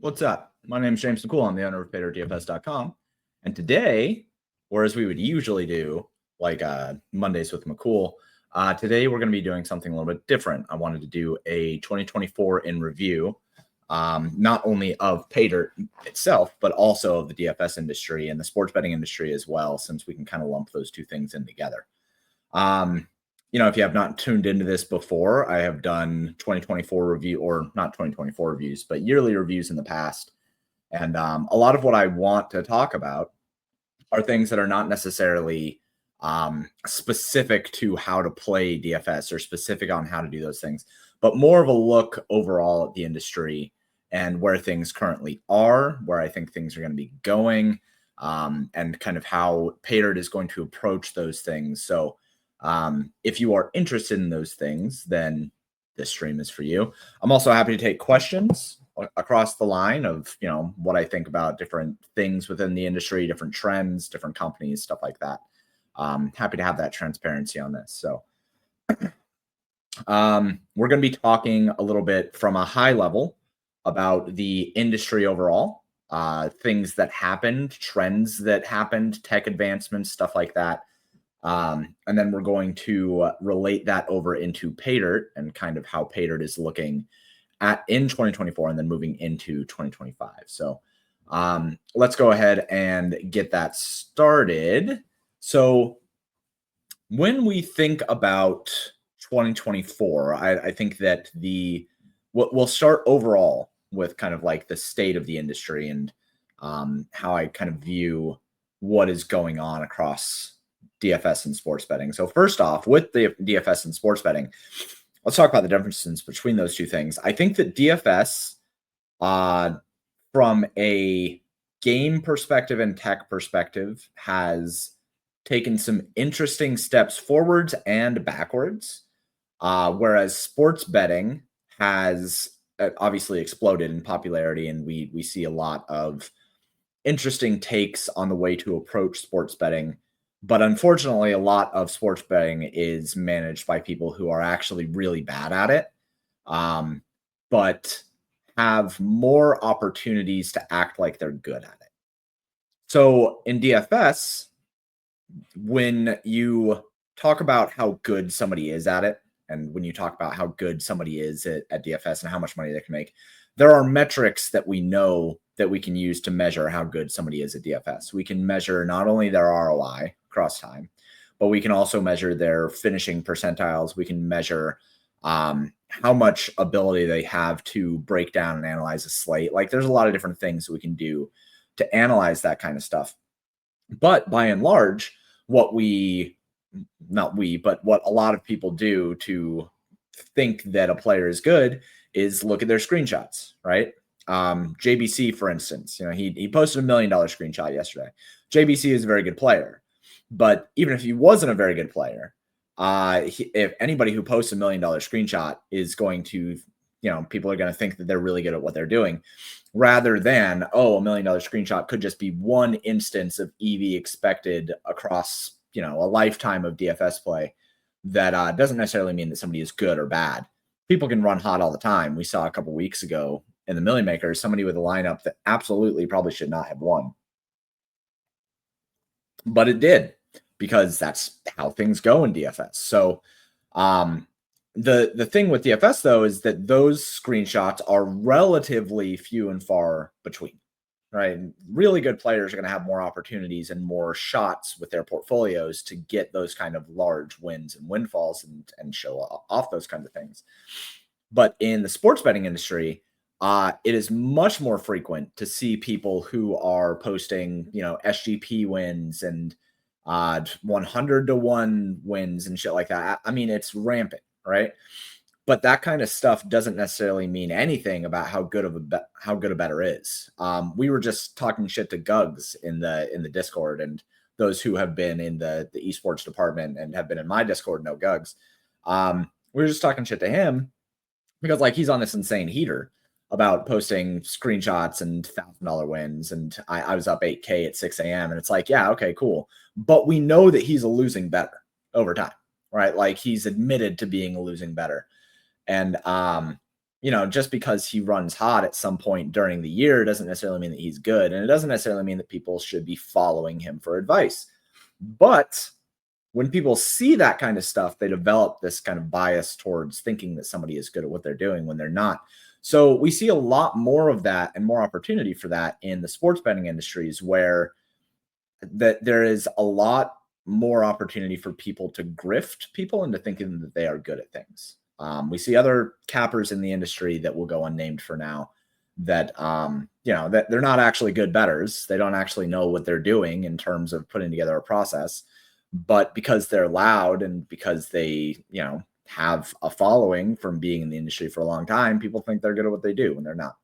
What's up? My name is James McCool. I'm the owner of PaydiRtDFS.com. And today, or as we would usually do, like Mondays with McCool, today we're going to be doing something a little bit different. I wanted to do a 2024 in review, not only of Paydirt itself, but also of the DFS industry and the sports betting industry as well, since we can kind of lump those two things in together. If you have not tuned into this before, I have done 2024 review, or not 2024 reviews, but yearly reviews in the past. And a lot of what I want to talk about are things that are not necessarily specific to how to play DFS or specific on how to do those things, but more of a look overall at the industry and where things currently are, where I think things are going to be going, and kind of how Paydirt is going to approach those things. So if you are interested in those things, then this stream is for you. I'm also happy to take questions across the line of, what I think about different things within the industry, different trends, different companies, stuff like that. Happy to have that transparency on this. So we're going to be talking a little bit from a high level about the industry overall, things that happened, trends that happened, tech advancements, stuff like that. And then we're going to relate that over into Paydirt and kind of how Paydirt is looking at in 2024 and then moving into 2025. So let's go ahead and get that started. So when we think about 2024, I think that we'll start overall with kind of like the state of the industry and how I kind of view what is going on across DFS and sports betting. So first off, with the DFS and sports betting, let's talk about the differences between those two things. I think that DFS, from a game perspective and tech perspective, has taken some interesting steps forwards and backwards, whereas sports betting has obviously exploded in popularity, and we see a lot of interesting takes on the way to approach sports betting. But unfortunately, a lot of sports betting is managed by people who are actually really bad at it, but have more opportunities to act like they're good at it. So in DFS, when you talk about how good somebody is at it, and when you talk about how good somebody is at DFS and how much money they can make, there are metrics that we know that we can use to measure how good somebody is at DFS. We can measure not only their ROI across time, but we can also measure their finishing percentiles. We can measure how much ability they have to break down and analyze a slate. Like, there's a lot of different things we can do to analyze that kind of stuff. But by and large, what a lot of people do to think that a player is good is look at their screenshots, right? JBC, for instance, he posted $1 million screenshot yesterday. JBC is a very good player, but even if he wasn't a very good player, if anybody who posts $1 million screenshot is going to, people are going to think that they're really good at what they're doing, rather than, $1 million screenshot could just be one instance of EV expected across, a lifetime of DFS play. That doesn't necessarily mean that somebody is good or bad. People can run hot all the time. We saw a couple weeks ago in the Million Makers, somebody with a lineup that absolutely probably should not have won. But it did, because that's how things go in DFS. So the thing with DFS, though, is that those screenshots are relatively few and far between, right? And really good players are going to have more opportunities and more shots with their portfolios to get those kind of large wins and windfalls and show off those kinds of things. But in the sports betting industry, it is much more frequent to see people who are posting, SGP wins and 100-to-1 wins and shit like that. I mean, it's rampant, right? But that kind of stuff doesn't necessarily mean anything about how good a bettor is. We were just talking shit to Gugs in the Discord, and those who have been in the esports department and have been in my Discord know Gugs. We were just talking shit to him because, like, he's on this insane heater about posting screenshots and $1,000 wins. And I was up 8K at 6 a.m. And it's like, yeah, okay, cool. But we know that he's a losing bettor over time, right? Like, he's admitted to being a losing bettor. And, just because he runs hot at some point during the year doesn't necessarily mean that he's good. And it doesn't necessarily mean that people should be following him for advice. But when people see that kind of stuff, they develop this kind of bias towards thinking that somebody is good at what they're doing when they're not. So we see a lot more of that and more opportunity for that in the sports betting industries, where that there is a lot more opportunity for people to grift people into thinking that they are good at things. We see other cappers in the industry that will go unnamed for now that, that they're not actually good bettors. They don't actually know what they're doing in terms of putting together a process, but because they're loud and because they, have a following from being in the industry for a long time, people think they're good at what they do when they're not.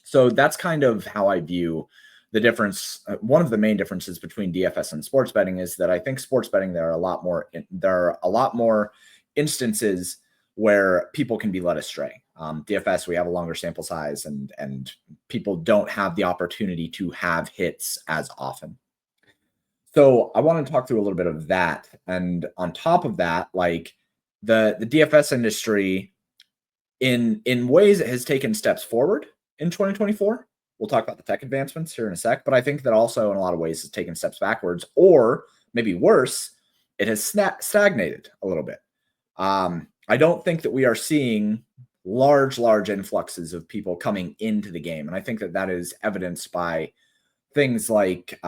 So that's kind of how I view the difference. One of the main differences between DFS and sports betting is that I think sports betting, there are a lot more instances where people can be led astray. DFS, we have a longer sample size and people don't have the opportunity to have hits as often. So I want to talk through a little bit of that. And on top of that, like the DFS industry in ways it has taken steps forward in 2024. We'll talk about the tech advancements here in a sec, but I think that also in a lot of ways has taken steps backwards, or maybe worse, it has stagnated a little bit. I don't think that we are seeing large influxes of people coming into the game. And I think that is evidenced by things like,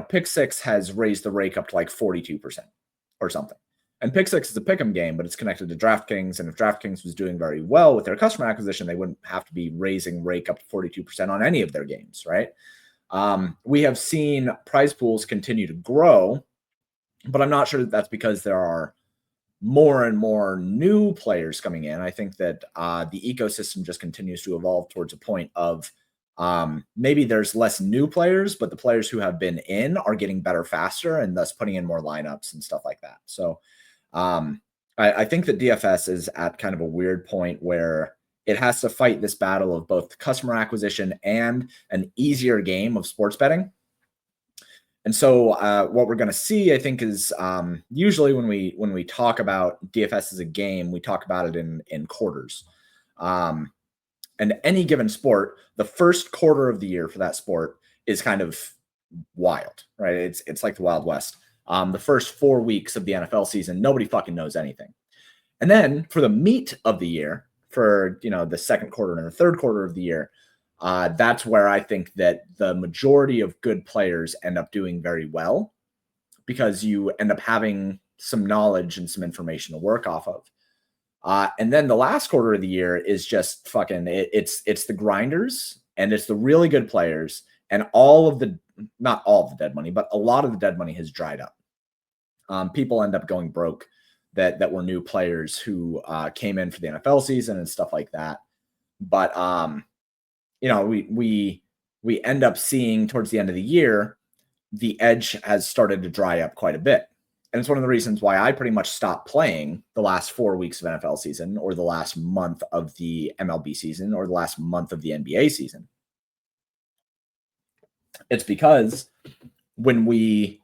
Pick Six has raised the rake up to like 42% or something. And Pick Six is a pick'em game, but it's connected to DraftKings. And if DraftKings was doing very well with their customer acquisition, they wouldn't have to be raising rake up to 42% on any of their games, right? We have seen prize pools continue to grow, but I'm not sure that that's because there are more and more new players coming in. I think that the ecosystem just continues to evolve towards a point of maybe there's less new players, but the players who have been in are getting better faster and thus putting in more lineups and stuff like that. So I think that DFS is at kind of a weird point where it has to fight this battle of both customer acquisition and an easier game of sports betting. And so what we're going to see, I think, is usually when we talk about DFS as a game, we talk about it in quarters. And any given sport, the first quarter of the year for that sport is kind of wild, right? It's like the Wild West. The first 4 weeks of the NFL season, nobody fucking knows anything. And then for the meat of the year, for the second quarter and the third quarter of the year, that's where I think that the majority of good players end up doing very well, because you end up having some knowledge and some information to work off of. And then the last quarter of the year is just fucking, it's the grinders and it's the really good players, and not all of the dead money, but a lot of the dead money has dried up. People end up going broke that were new players who came in for the NFL season and stuff like that. But, we end up seeing towards the end of the year, the edge has started to dry up quite a bit. And it's one of the reasons why I pretty much stopped playing the last 4 weeks of NFL season, or the last month of the MLB season, or the last month of the NBA season. It's because when we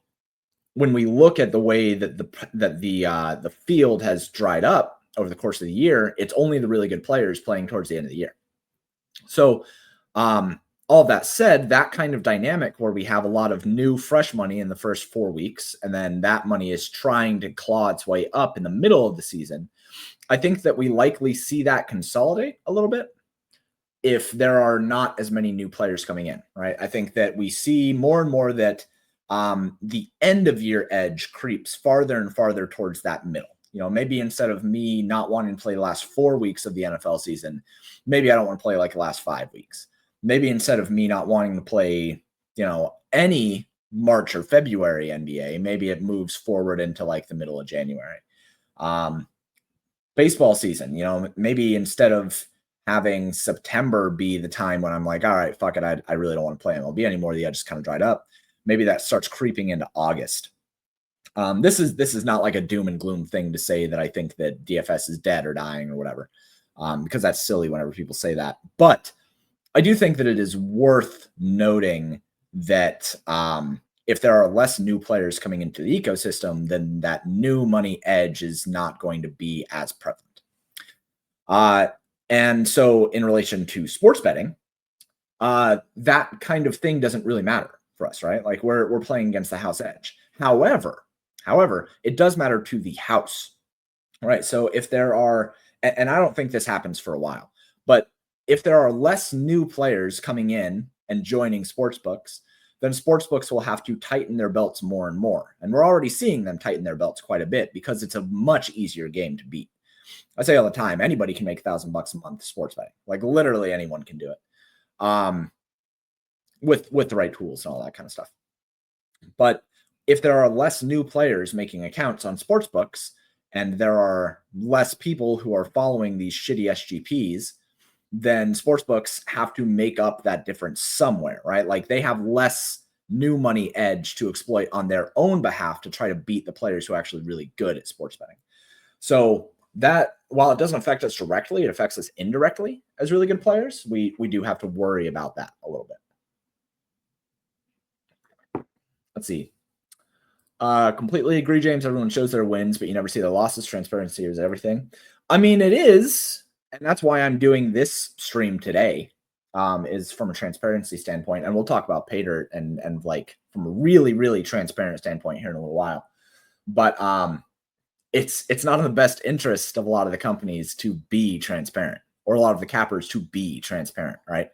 look at the way that the field has dried up over the course of the year, it's only the really good players playing towards the end of the year. So, all that said, that kind of dynamic where we have a lot of new, fresh money in the first 4 weeks, and then that money is trying to claw its way up in the middle of the season, I think that we likely see that consolidate a little bit if there are not as many new players coming in, right? I think that we see more and more that the end of year edge creeps farther and farther towards that middle. Maybe instead of me not wanting to play the last 4 weeks of the NFL season, maybe I don't want to play like the last 5 weeks. Maybe instead of me not wanting to play, any March or February NBA, maybe it moves forward into like the middle of January. Baseball season, maybe instead of having September be the time when I'm like, all right, fuck it, I really don't want to play MLB anymore. The edge just kind of dried up. Maybe that starts creeping into August. This is not like a doom and gloom thing to say that I think that DFS is dead or dying or whatever, because that's silly whenever people say that. But I do think that it is worth noting that if there are less new players coming into the ecosystem, then that new money edge is not going to be as prevalent. And so in relation to sports betting, that kind of thing doesn't really matter for us, right? Like we're playing against the house edge. However, it does matter to the house, right? So if there are, and I don't think this happens for a while, but if there are less new players coming in and joining sports books, then sports books will have to tighten their belts more and more. And we're already seeing them tighten their belts quite a bit because it's a much easier game to beat. I say all the time, anybody can make $1,000 a month sports betting. Like literally anyone can do it. With the right tools and all that kind of stuff. But if there are less new players making accounts on sports books and there are less people who are following these shitty SGPs, then sports books have to make up that difference somewhere, right? Like they have less new money edge to exploit on their own behalf to try to beat the players who are actually really good at sports betting. So that, while it doesn't affect us directly, it affects us indirectly as really good players. We do have to worry about that a little bit. Let's see. Completely agree, James. Everyone shows their wins, but you never see their losses. Transparency is everything. I mean, it is, and that's why I'm doing this stream today, is from a transparency standpoint. And we'll talk about Paydirt and like from a really, really transparent standpoint here in a little while. But it's not in the best interest of a lot of the companies to be transparent, or a lot of the cappers to be transparent, right?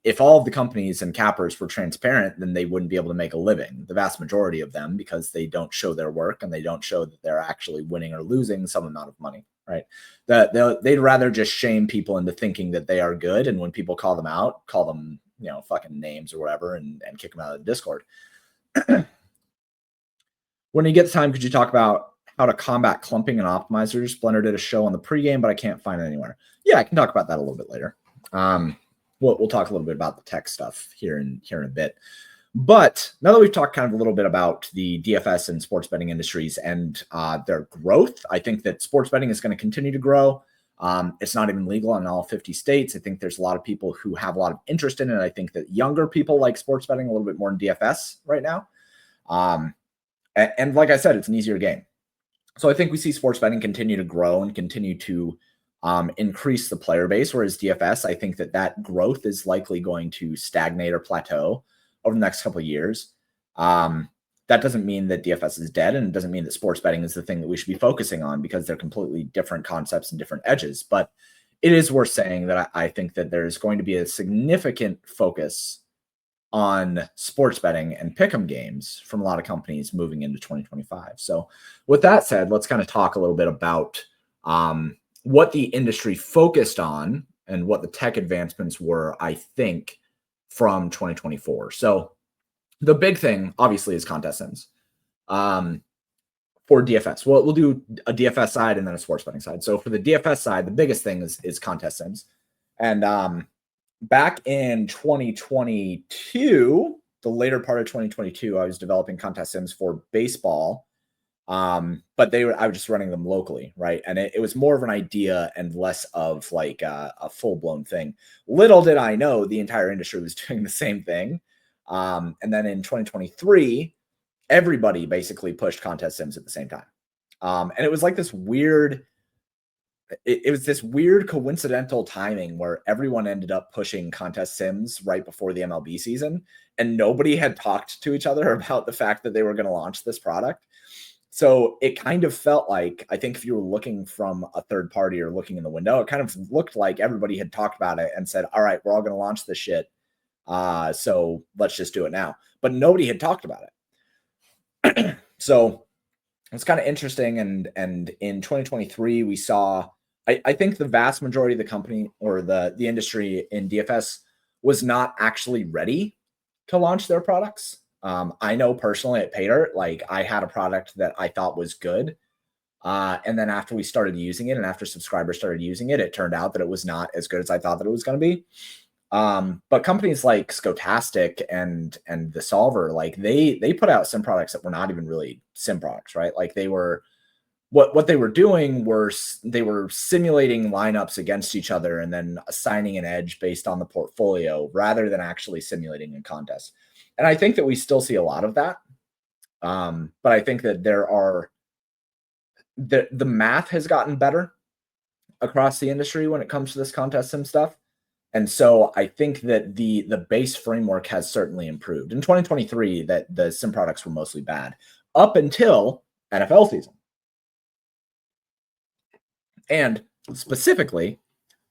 If all of the companies and cappers were transparent, then they wouldn't be able to make a living, the vast majority of them, because they don't show their work and they don't show that they're actually winning or losing some amount of money, right? They'd rather just shame people into thinking that they are good. And when people call them out, call them, fucking names or whatever, and kick them out of the Discord. When you get the time, could you talk about how to combat clumping and optimizers? Blender did a show on the pregame, but I can't find it anywhere. Yeah, I can talk about that a little bit later. We'll talk a little bit about the tech stuff here in a bit. But now that we've talked kind of a little bit about the DFS and sports betting industries and their growth, I think that sports betting is going to continue to grow. It's not even legal in all 50 states. I think there's a lot of people who have a lot of interest in it. I think that younger people like sports betting a little bit more than DFS right now. And like I said, it's an easier game. So I think we see sports betting continue to grow and continue to increase the player base, whereas DFS, I think that growth is likely going to stagnate or plateau over the next couple of years. That doesn't mean that DFS is dead, and it doesn't mean that sports betting is the thing that we should be focusing on, because they're completely different concepts and different edges. But it is worth saying that I think that there's going to be a significant focus on sports betting and pick'em games from a lot of companies moving into 2025. So with that said, let's kind of talk a little bit about what the industry focused on and what the tech advancements were, I think, from 2024. So the big thing, obviously, is contest sims for DFS. Well, we'll do a DFS side and then a sports betting side. So for the DFS side, the biggest thing is contest sims. And back in 2022, the later part of 2022, I was developing contest sims for baseball. But I was just running them locally, right? And it was more of an idea and less of like a full-blown thing. Little did I know the entire industry was doing the same thing. And then in 2023, everybody basically pushed contest sims at the same time. And it was like this weird, it was this weird coincidental timing where everyone ended up pushing contest sims right before the MLB season, and nobody had talked to each other about the fact that they were going to launch this product. So it kind of felt like, I think if you were looking from a third party or looking in the window, it kind of looked like everybody had talked about it and said, all right, we're all going to launch this shit. So let's just do it now. But nobody had talked about it. So it's kind of interesting. And in 2023, we saw, I think the vast majority of the company or the industry in DFS was not actually ready to launch their products. I know personally at Paydirt, like I had a product that I thought was good. And then after we started using it and after subscribers started using it, it turned out that it was not as good as I thought that it was going to be. But companies like Skotastic and the Solver, like they put out sim products that were not even really sim products, right? Like they were, what they were doing was they were simulating lineups against each other and then assigning an edge based on the portfolio rather than actually simulating a contest. And I think that we still see a lot of that. But I think that the math has gotten better. across the industry when it comes to this contest sim stuff. And so I think that the base framework has certainly improved. In 2023, that the sim products were mostly bad up until NFL season. And specifically,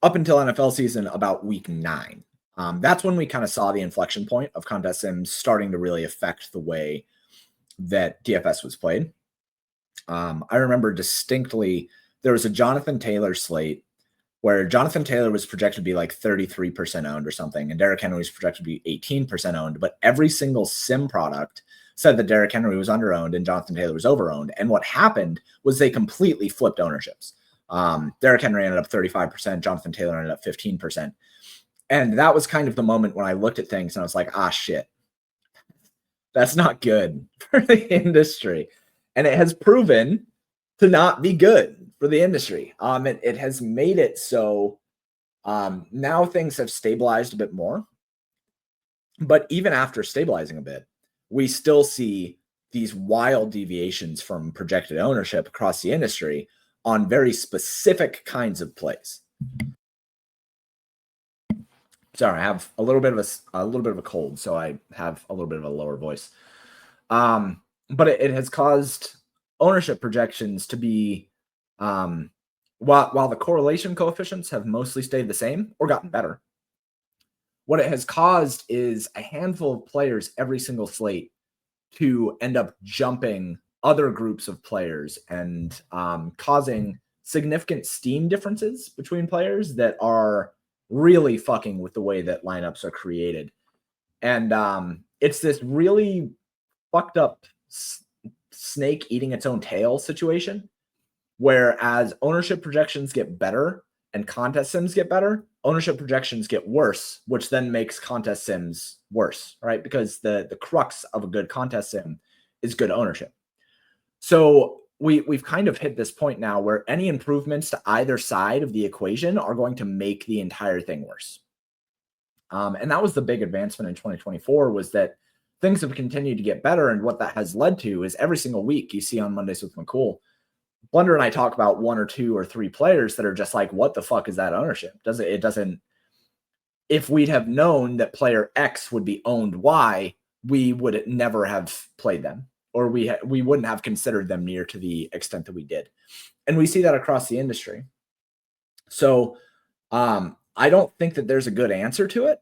up until NFL season, about week 9. That's when we kind of saw the inflection point of contest sims starting to really affect the way that DFS was played. I remember distinctly there was a Jonathan Taylor slate where Jonathan Taylor was projected to be like 33% owned or something, and Derrick Henry was projected to be 18% owned, but every single sim product said that Derrick Henry was under-owned and Jonathan Taylor was over-owned. And what happened was they completely flipped ownerships. Derrick Henry ended up 35%, Jonathan Taylor ended up 15%. And that was kind of the moment when I looked at things and I was like, shit, that's not good for the industry. And it has proven to not be good for the industry. It has made it so now things have stabilized a bit more. But even after stabilizing a bit, we still see these wild deviations from projected ownership across the industry on very specific kinds of plays. Sorry, I have a little bit of a cold, so I have a little bit of a lower voice. But it has caused ownership projections to be, while the correlation coefficients have mostly stayed the same or gotten better, what it has caused is a handful of players every single slate to end up jumping other groups of players and causing significant steam differences between players that are really fucking with the way that lineups are created. And it's this really fucked up snake eating its own tail situation, where as ownership projections get better and contest sims get better, ownership projections get worse, which then makes contest sims worse, right? Because the crux of a good contest sim is good ownership. So we've kind of hit this point now where any improvements to either side of the equation are going to make the entire thing worse. And that was the big advancement in 2024, was that things have continued to get better. And what that has led to is every single week you see on Mondays with McCool, Blender and I talk about 1 or 2 or 3 players that are just like, what the fuck is that ownership? It doesn't, if we'd have known that player X would be owned Y, we would never have played them, or we wouldn't have considered them near to the extent that we did. And we see that across the industry. So I don't think that there's a good answer to it.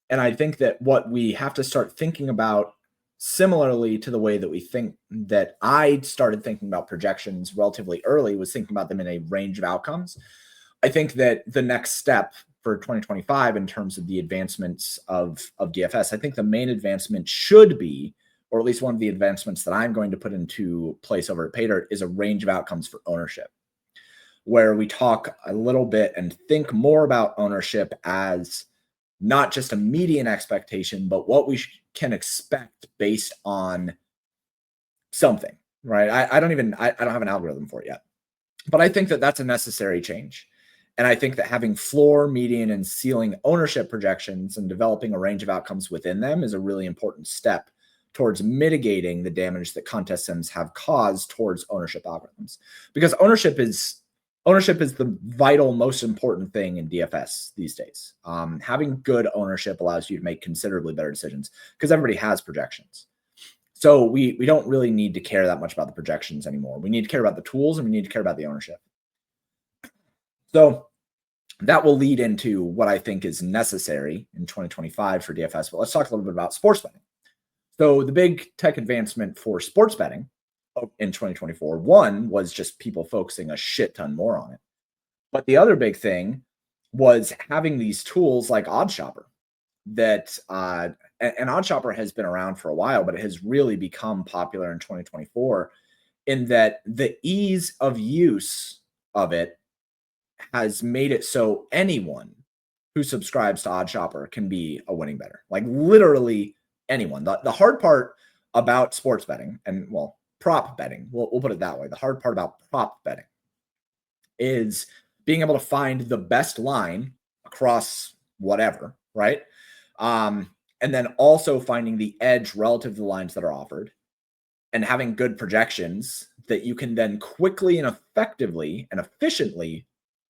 And I think that what we have to start thinking about, similarly to the way that we think that I started thinking about projections relatively early, was thinking about them in a range of outcomes. I think that the next step for 2025 in terms of the advancements of DFS, I think the main advancement should be, or at least one of the advancements that I'm going to put into place over at Paydirt, is a range of outcomes for ownership, where we talk a little bit and think more about ownership as not just a median expectation, but what we can expect based on something, right? I don't have an algorithm for it yet, but I think that that's a necessary change. And I think that having floor, median, and ceiling ownership projections and developing a range of outcomes within them is a really important step towards mitigating the damage that contest sims have caused towards ownership algorithms. Because ownership is the vital, most important thing in DFS these days. Having good ownership allows you to make considerably better decisions because everybody has projections. So we don't really need to care that much about the projections anymore. We need to care about the tools, and we need to care about the ownership. So that will lead into what I think is necessary in 2025 for DFS. But let's talk a little bit about sports betting. So the big tech advancement for sports betting in 2024, one was just people focusing a shit ton more on it. But the other big thing was having these tools like OddsShopper that, and OddsShopper has been around for a while, but it has really become popular in 2024 in that the ease of use of it has made it so anyone who subscribes to OddsShopper can be a winning bettor. Like literally anyone. The hard part about sports betting, and well, prop betting, we'll put it that way. The hard part about prop betting is being able to find the best line across whatever, right? And then also finding the edge relative to the lines that are offered and having good projections that you can then quickly and effectively and efficiently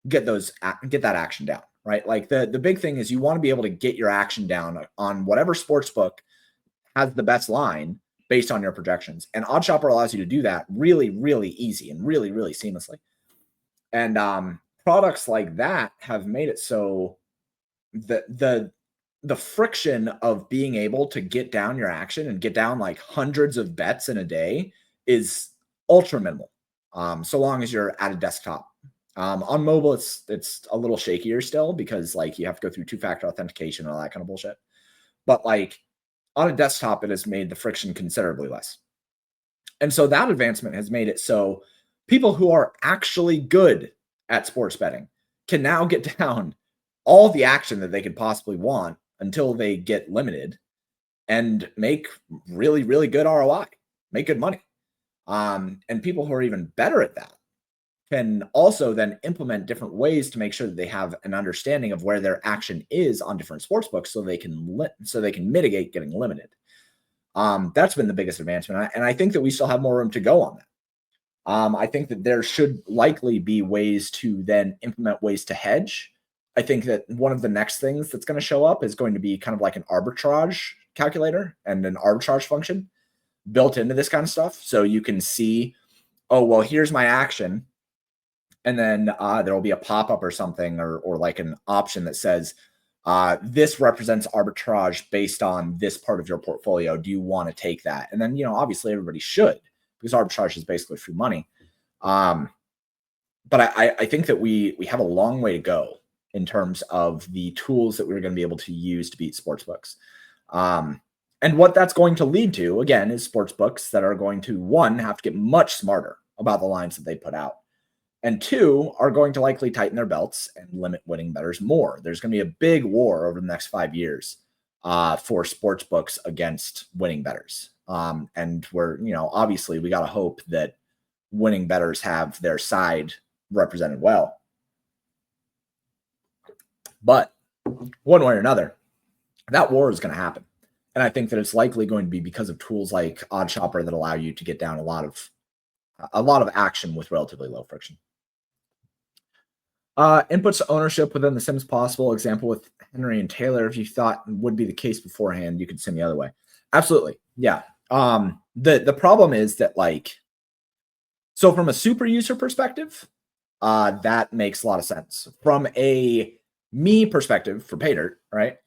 get that action down, right? Like the big thing is you want to be able to get your action down on whatever sports book has the best line based on your projections. And OddsShopper allows you to do that really, really easy and really, really seamlessly. And products like that have made it so the friction of being able to get down your action and get down like hundreds of bets in a day is ultra minimal. So long as you're at a desktop. On mobile, it's a little shakier still because like you have to go through two-factor authentication and all that kind of bullshit. But like on a desktop, it has made the friction considerably less. And so that advancement has made it so people who are actually good at sports betting can now get down all the action that they could possibly want until they get limited and make really, really good ROI, make good money. And people who are even better at that can also then implement different ways to make sure that they have an understanding of where their action is on different sports books so they can mitigate getting limited. That's been the biggest advancement. And I think that we still have more room to go on that. I think that there should likely be ways to then implement ways to hedge. I think that one of the next things that's going to show up is going to be kind of like an arbitrage calculator and an arbitrage function built into this kind of stuff. So you can see, oh, well, here's my action. And then there will be a pop-up or something or like an option that says, this represents arbitrage based on this part of your portfolio. Do you want to take that? And then, obviously everybody should, because arbitrage is basically free money. But I think that we have a long way to go in terms of the tools that we're going to be able to use to beat sportsbooks. And what that's going to lead to, again, is sportsbooks that are going to, one, have to get much smarter about the lines that they put out. And two, are going to likely tighten their belts and limit winning bettors more. There's going to be a big war over the next 5 years for sports books against winning bettors. And we're, obviously we got to hope that winning bettors have their side represented well. But one way or another, that war is going to happen. And I think that it's likely going to be because of tools like OddsShopper that allow you to get down a lot of action with relatively low friction. Inputs to ownership within the Sims possible. Example with Henry and Taylor. If you thought would be the case beforehand, you could sim the other way. Absolutely. Yeah. The problem is that so from a super user perspective, that makes a lot of sense. From a me perspective for Paydirt, right?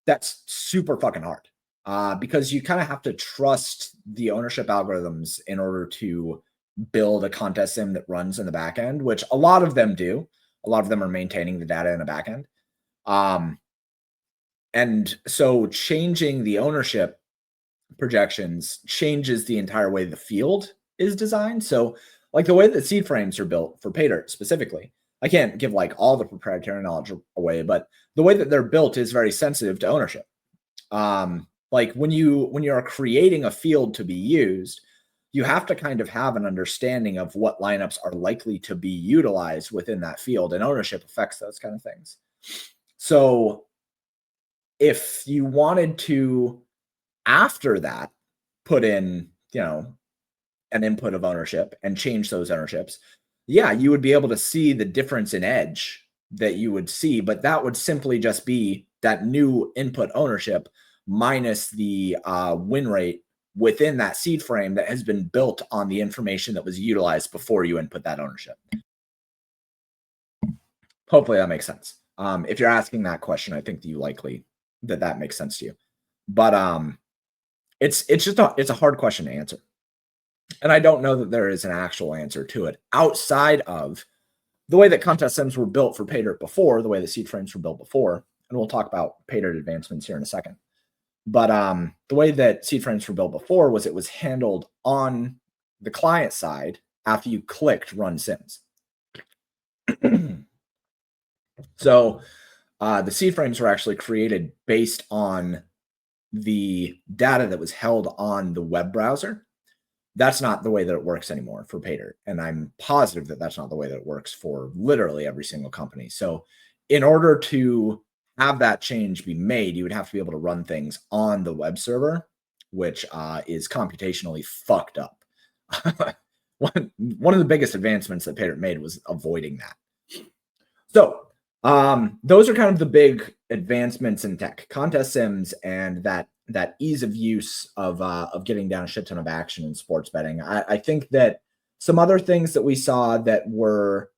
That's super fucking hard. Because you kind of have to trust the ownership algorithms in order to build a contest sim that runs in the back end, which a lot of them do. A lot of them are maintaining the data in the back end. And so changing the ownership projections changes the entire way the field is designed. So like the way that seed frames are built for Paydirt specifically, I can't give all the proprietary knowledge away, but the way that they're built is very sensitive to ownership. Like when you are creating a field to be used, you have to kind of have an understanding of what lineups are likely to be utilized within that field, and ownership affects those kind of things. So if you wanted to, after that, put in, an input of ownership and change those ownerships, yeah, you would be able to see the difference in edge that you would see, but that would simply just be that new input ownership minus the win rate within that seed frame that has been built on the information that was utilized before you input that ownership. Hopefully that makes sense. If you're asking that question, I think that makes sense to you. But it's a hard question to answer. And I don't know that there is an actual answer to it outside of the way that contest sims were built for Paydirt before, the way the seed frames were built before. And we'll talk about Paydirt advancements here in a second. But the way that seed frames were built before was it was handled on the client side after you clicked run sims. So the seed frames were actually created based on the data that was held on the web browser. That's not the way that it works anymore for Paydirt. And I'm positive that that's not the way that it works for literally every single company. So in order to have that change be made, you would have to be able to run things on the web server, which is computationally fucked up. One of the biggest advancements that Paydirt made was avoiding that. So those are kind of the big advancements in tech, contest sims, and that ease of use of getting down a shit ton of action in sports betting. I think that some other things that we saw that were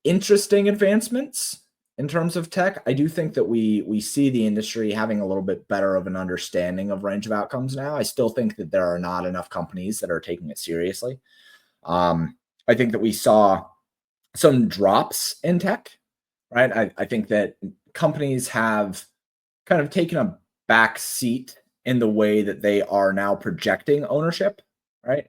interesting advancements in terms of tech, I do think that we see the industry having a little bit better of an understanding of range of outcomes now. I still think that there are not enough companies that are taking it seriously. I think that we saw some drops in tech, right? I think that companies have kind of taken a back seat in the way that they are now projecting ownership, right?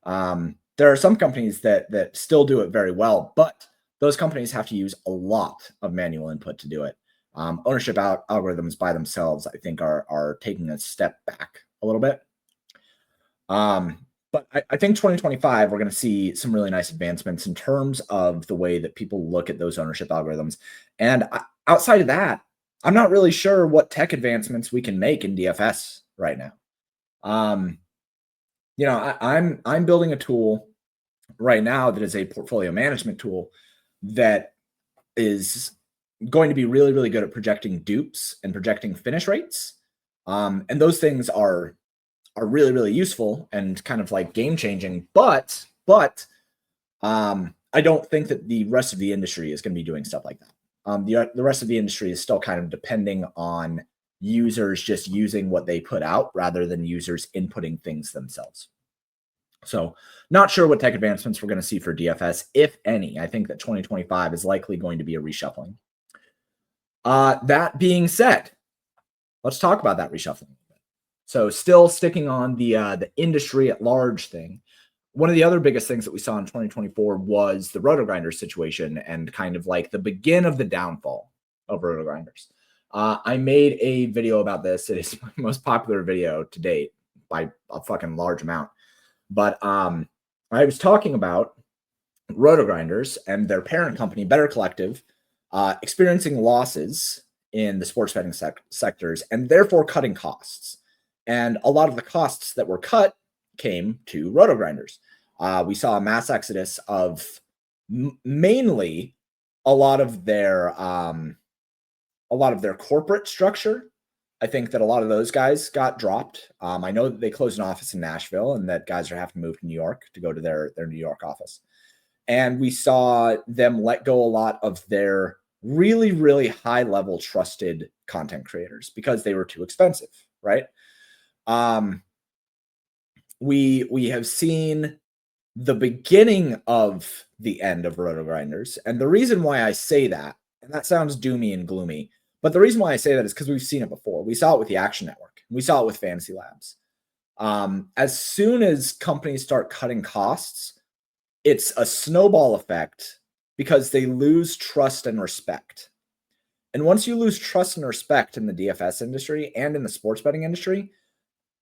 There are some companies that still do it very well, but those companies have to use a lot of manual input to do it. Ownership algorithms by themselves, I think, are taking a step back a little bit. But I think 2025, we're going to see some really nice advancements in terms of the way that people look at those ownership algorithms. And outside of that, I'm not really sure what tech advancements we can make in DFS right now. I'm building a tool right now that is a portfolio management tool that is going to be really, really good at projecting dupes and projecting finish rates. And those things are really, really useful and kind of like game changing. But I don't think that the rest of the industry is going to be doing stuff like that. The rest of the industry is still kind of depending on users just using what they put out rather than users inputting things themselves. So not sure what tech advancements we're going to see for DFS, if any. I think that 2025 is likely going to be a reshuffling. That being said, let's talk about that reshuffling. So still sticking on the industry at large thing, one of the other biggest things that we saw in 2024 was the roto-grinders situation and kind of like the begin of the downfall of roto-grinders. I made a video about this. It is my most popular video to date by a fucking large amount. But I was talking about roto-grinders and their parent company, Better Collective, experiencing losses in the sports betting sectors and therefore cutting costs. And a lot of the costs that were cut came to roto-grinders. We saw a mass exodus of mainly a lot of their corporate structure. I think that a lot of those guys got dropped. I know that they closed an office in Nashville and that guys are having to move to New York to go to their New York office. And we saw them let go a lot of their really, really high level trusted content creators because they were too expensive, right? We have seen the beginning of the end of roto-grinders. And the reason why I say that, and that sounds doomy and gloomy, but the reason why I say that is because we've seen it before. We saw it with the Action Network. We saw it with Fantasy Labs. As soon as companies start cutting costs, it's a snowball effect because they lose trust and respect. And once you lose trust and respect in the DFS industry and in the sports betting industry,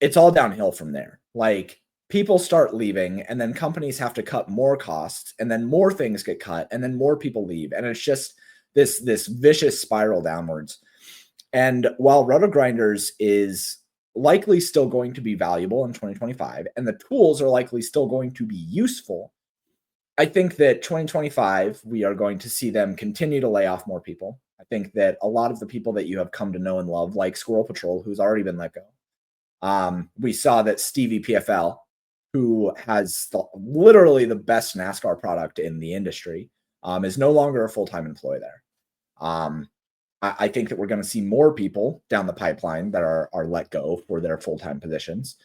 it's all downhill from there. Like, people start leaving and then companies have to cut more costs and then more things get cut and then more people leave. And it's just this vicious spiral downwards. And while roto-grinders is likely still going to be valuable in 2025 and the tools are likely still going to be useful, I think that 2025, we are going to see them continue to lay off more people. I think that a lot of the people that you have come to know and love, like Squirrel Patrol, who's already been let go. We saw that Stevie PFL, who has literally the best NASCAR product in the industry, is no longer a full-time employee there. I think that we're going to see more people down the pipeline that are let go for their full-time positions.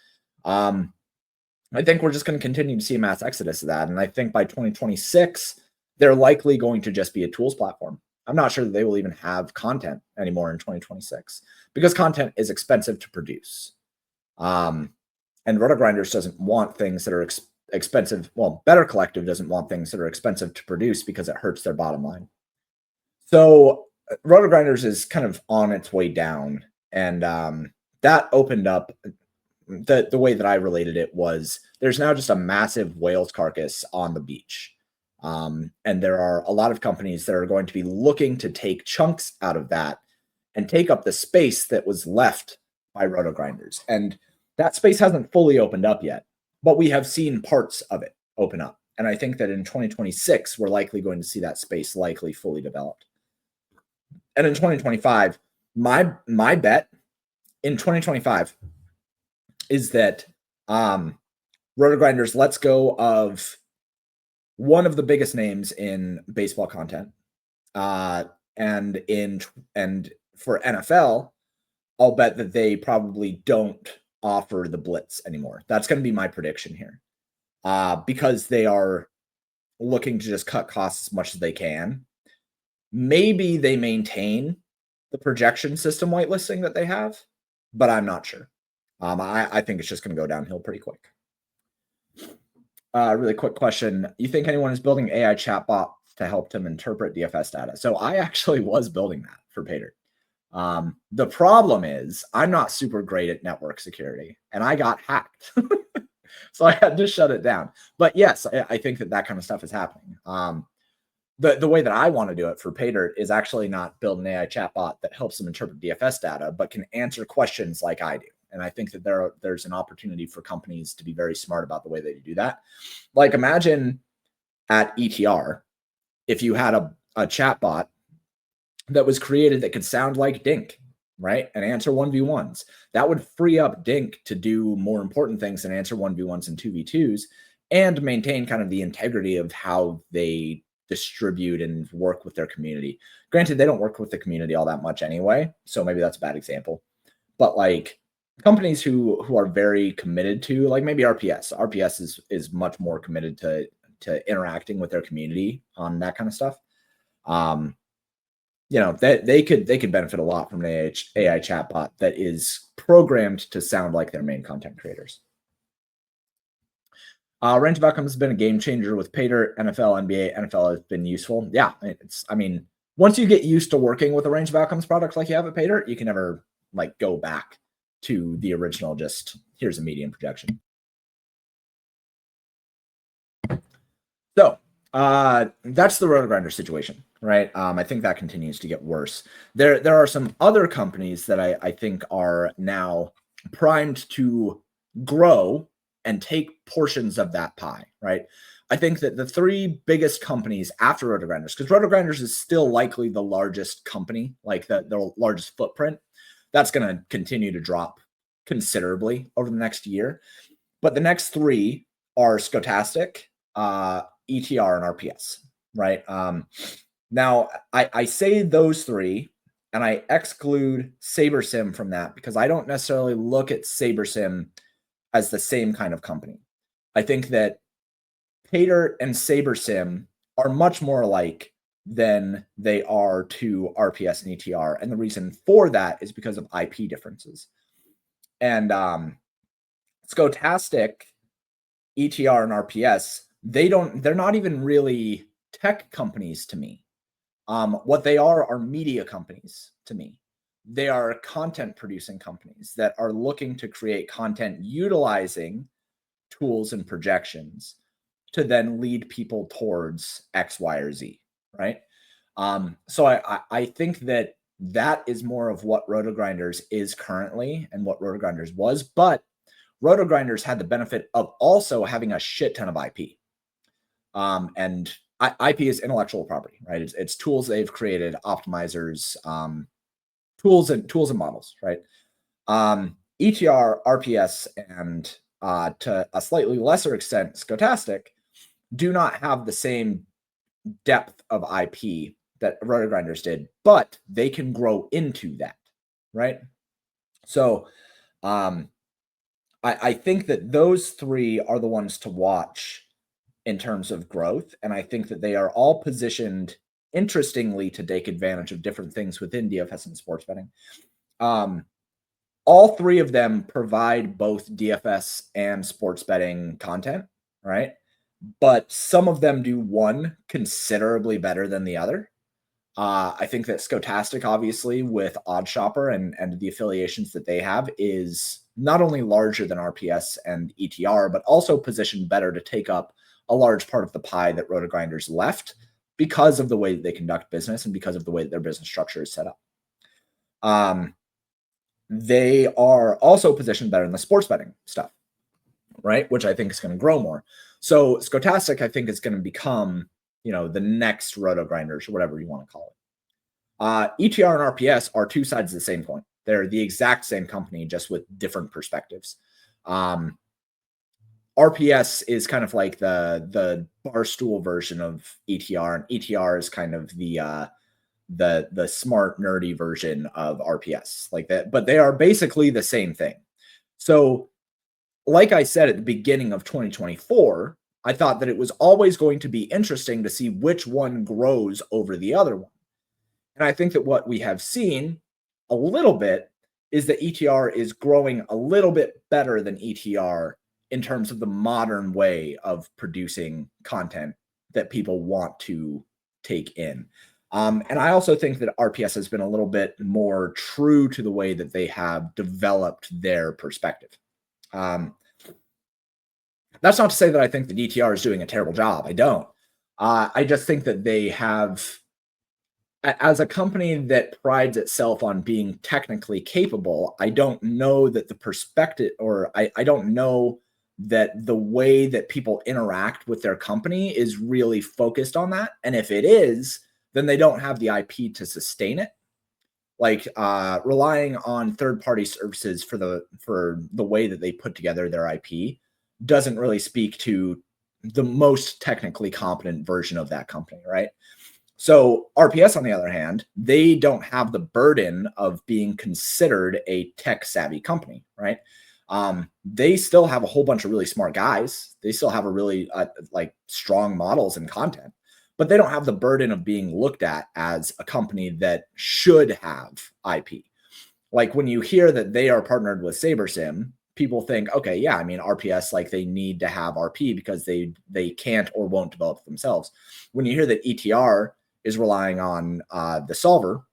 I think we're just going to continue to see a mass exodus of that. And I think by 2026, they're likely going to just be a tools platform. I'm not sure that they will even have content anymore in 2026 because content is expensive to produce. And roto-grinders doesn't want things that are expensive. Well, Better Collective doesn't want things that are expensive to produce because it hurts their bottom line. So roto-grinders is kind of on its way down. And that opened up the way that I related it was there's now just a massive whale's carcass on the beach. And there are a lot of companies that are going to be looking to take chunks out of that and take up the space that was left by roto-grinders. And that space hasn't fully opened up yet, but we have seen parts of it open up. And I think that in 2026, we're likely going to see that space likely fully developed. And in 2025, my bet in 2025 is that Roto-Grinders lets go of one of the biggest names in baseball content. And for NFL, I'll bet that they probably don't offer the blitz anymore. That's going to be my prediction here. Because they are looking to just cut costs as much as they can. Maybe they maintain the projection system whitelisting that they have, but I'm not sure. I think it's just going to go downhill pretty quick. Really quick question. You think anyone is building AI chatbot to help them interpret DFS data? So I actually was building that for Paydirt. The problem is I'm not super great at network security, and I got hacked. So I had to shut it down. But yes, I think that kind of stuff is happening. The way that I want to do it for Paydirt is actually not build an AI chatbot that helps them interpret DFS data, but can answer questions like I do. And I think that there's an opportunity for companies to be very smart about the way they do that. Like imagine at ETR, if you had a chatbot that was created that could sound like Dink, right? And answer 1v1s. That would free up Dink to do more important things than answer 1v1s and 2v2s and maintain kind of the integrity of how they distribute and work with their community. Granted, they don't work with the community all that much anyway, so maybe that's a bad example. But like companies who are very committed to, like maybe RPS is much more committed to interacting with their community on that kind of stuff. They could benefit a lot from an AI chatbot that is programmed to sound like their main content creators. Range of outcomes has been a game changer with Paydirt, NFL, NBA. NFL has been useful. Yeah, once you get used to working with a range of outcomes product like you have at Paydirt, you can never like go back to the original. Just here's a median projection. So that's the Roto-Grinder situation, right? I think that continues to get worse. There are some other companies that I think are now primed to grow and take portions of that pie, right? I think that the three biggest companies after Roto-Grinders, because Roto-Grinders is still likely the largest company, like the largest footprint, that's going to continue to drop considerably over the next year. But the next three are Skotastic, ETR, and RPS, right? Now, I say those three, and I exclude SaberSim from that because I don't necessarily look at SaberSim as the same kind of company. I think that Paydirt and SaberSim are much more alike than they are to RPS and ETR. And the reason for that is because of IP differences. And Skotastic, ETR, and RPS, they're not even really tech companies to me. What they are media companies to me. They are content producing companies that are looking to create content utilizing tools and projections to then lead people towards X, Y, or Z, right? So I think that is more of what Roto-Grinders is currently and what Roto-Grinders was, but Roto-Grinders had the benefit of also having a shit ton of IP. And IP is intellectual property, right? It's tools they've created, optimizers, tools and models, right? ETR, RPS, and to a slightly lesser extent, Skotastic do not have the same depth of IP that Roto-Grinders did, but they can grow into that, right? So I think that those three are the ones to watch in terms of growth, and I think that they are all positioned interestingly to take advantage of different things within DFS and sports betting. All three of them provide both DFS and sports betting content, right? But some of them do one considerably better than the other. I think that Skotastic, obviously, with OddsShopper and the affiliations that they have, is not only larger than RPS and ETR, but also positioned better to take up a large part of the pie that Roto-Grinders left because of the way that they conduct business and because of the way that their business structure is set up. They are also positioned better in the sports betting stuff, right? Which I think is going to grow more. So Stochastic, I think, is going to become, the next roto grinders or whatever you want to call it. ETR and RPS are two sides of the same coin. They're the exact same company, just with different perspectives. RPS is kind of like the barstool version of ETR, and ETR is kind of the smart nerdy version of RPS, like that. But they are basically the same thing. So, like I said at the beginning of 2024, I thought that it was always going to be interesting to see which one grows over the other one. And I think that what we have seen a little bit is that ETR is growing a little bit better than ETR in terms of the modern way of producing content that people want to take in. And I also think that RPS has been a little bit more true to the way that they have developed their perspective. That's not to say that I think that ETR is doing a terrible job. I don't. I just think that they have, as a company that prides itself on being technically capable, I don't know that the perspective, or I don't know that the way that people interact with their company is really focused on that. And if it is, then they don't have the IP to sustain it. Like relying on third-party services for the way that they put together their IP doesn't really speak to the most technically competent version of that company, right? So RPS, on the other hand, they don't have the burden of being considered a tech-savvy company, right? They still have a whole bunch of really smart guys. They still have a really strong models and content, but they don't have the burden of being looked at as a company that should have IP. Like when you hear that they are partnered with SaberSim, people think, okay, yeah, I mean, RPS, like they need to have RP because they can't or won't develop themselves. When you hear that ETR is relying on the solver,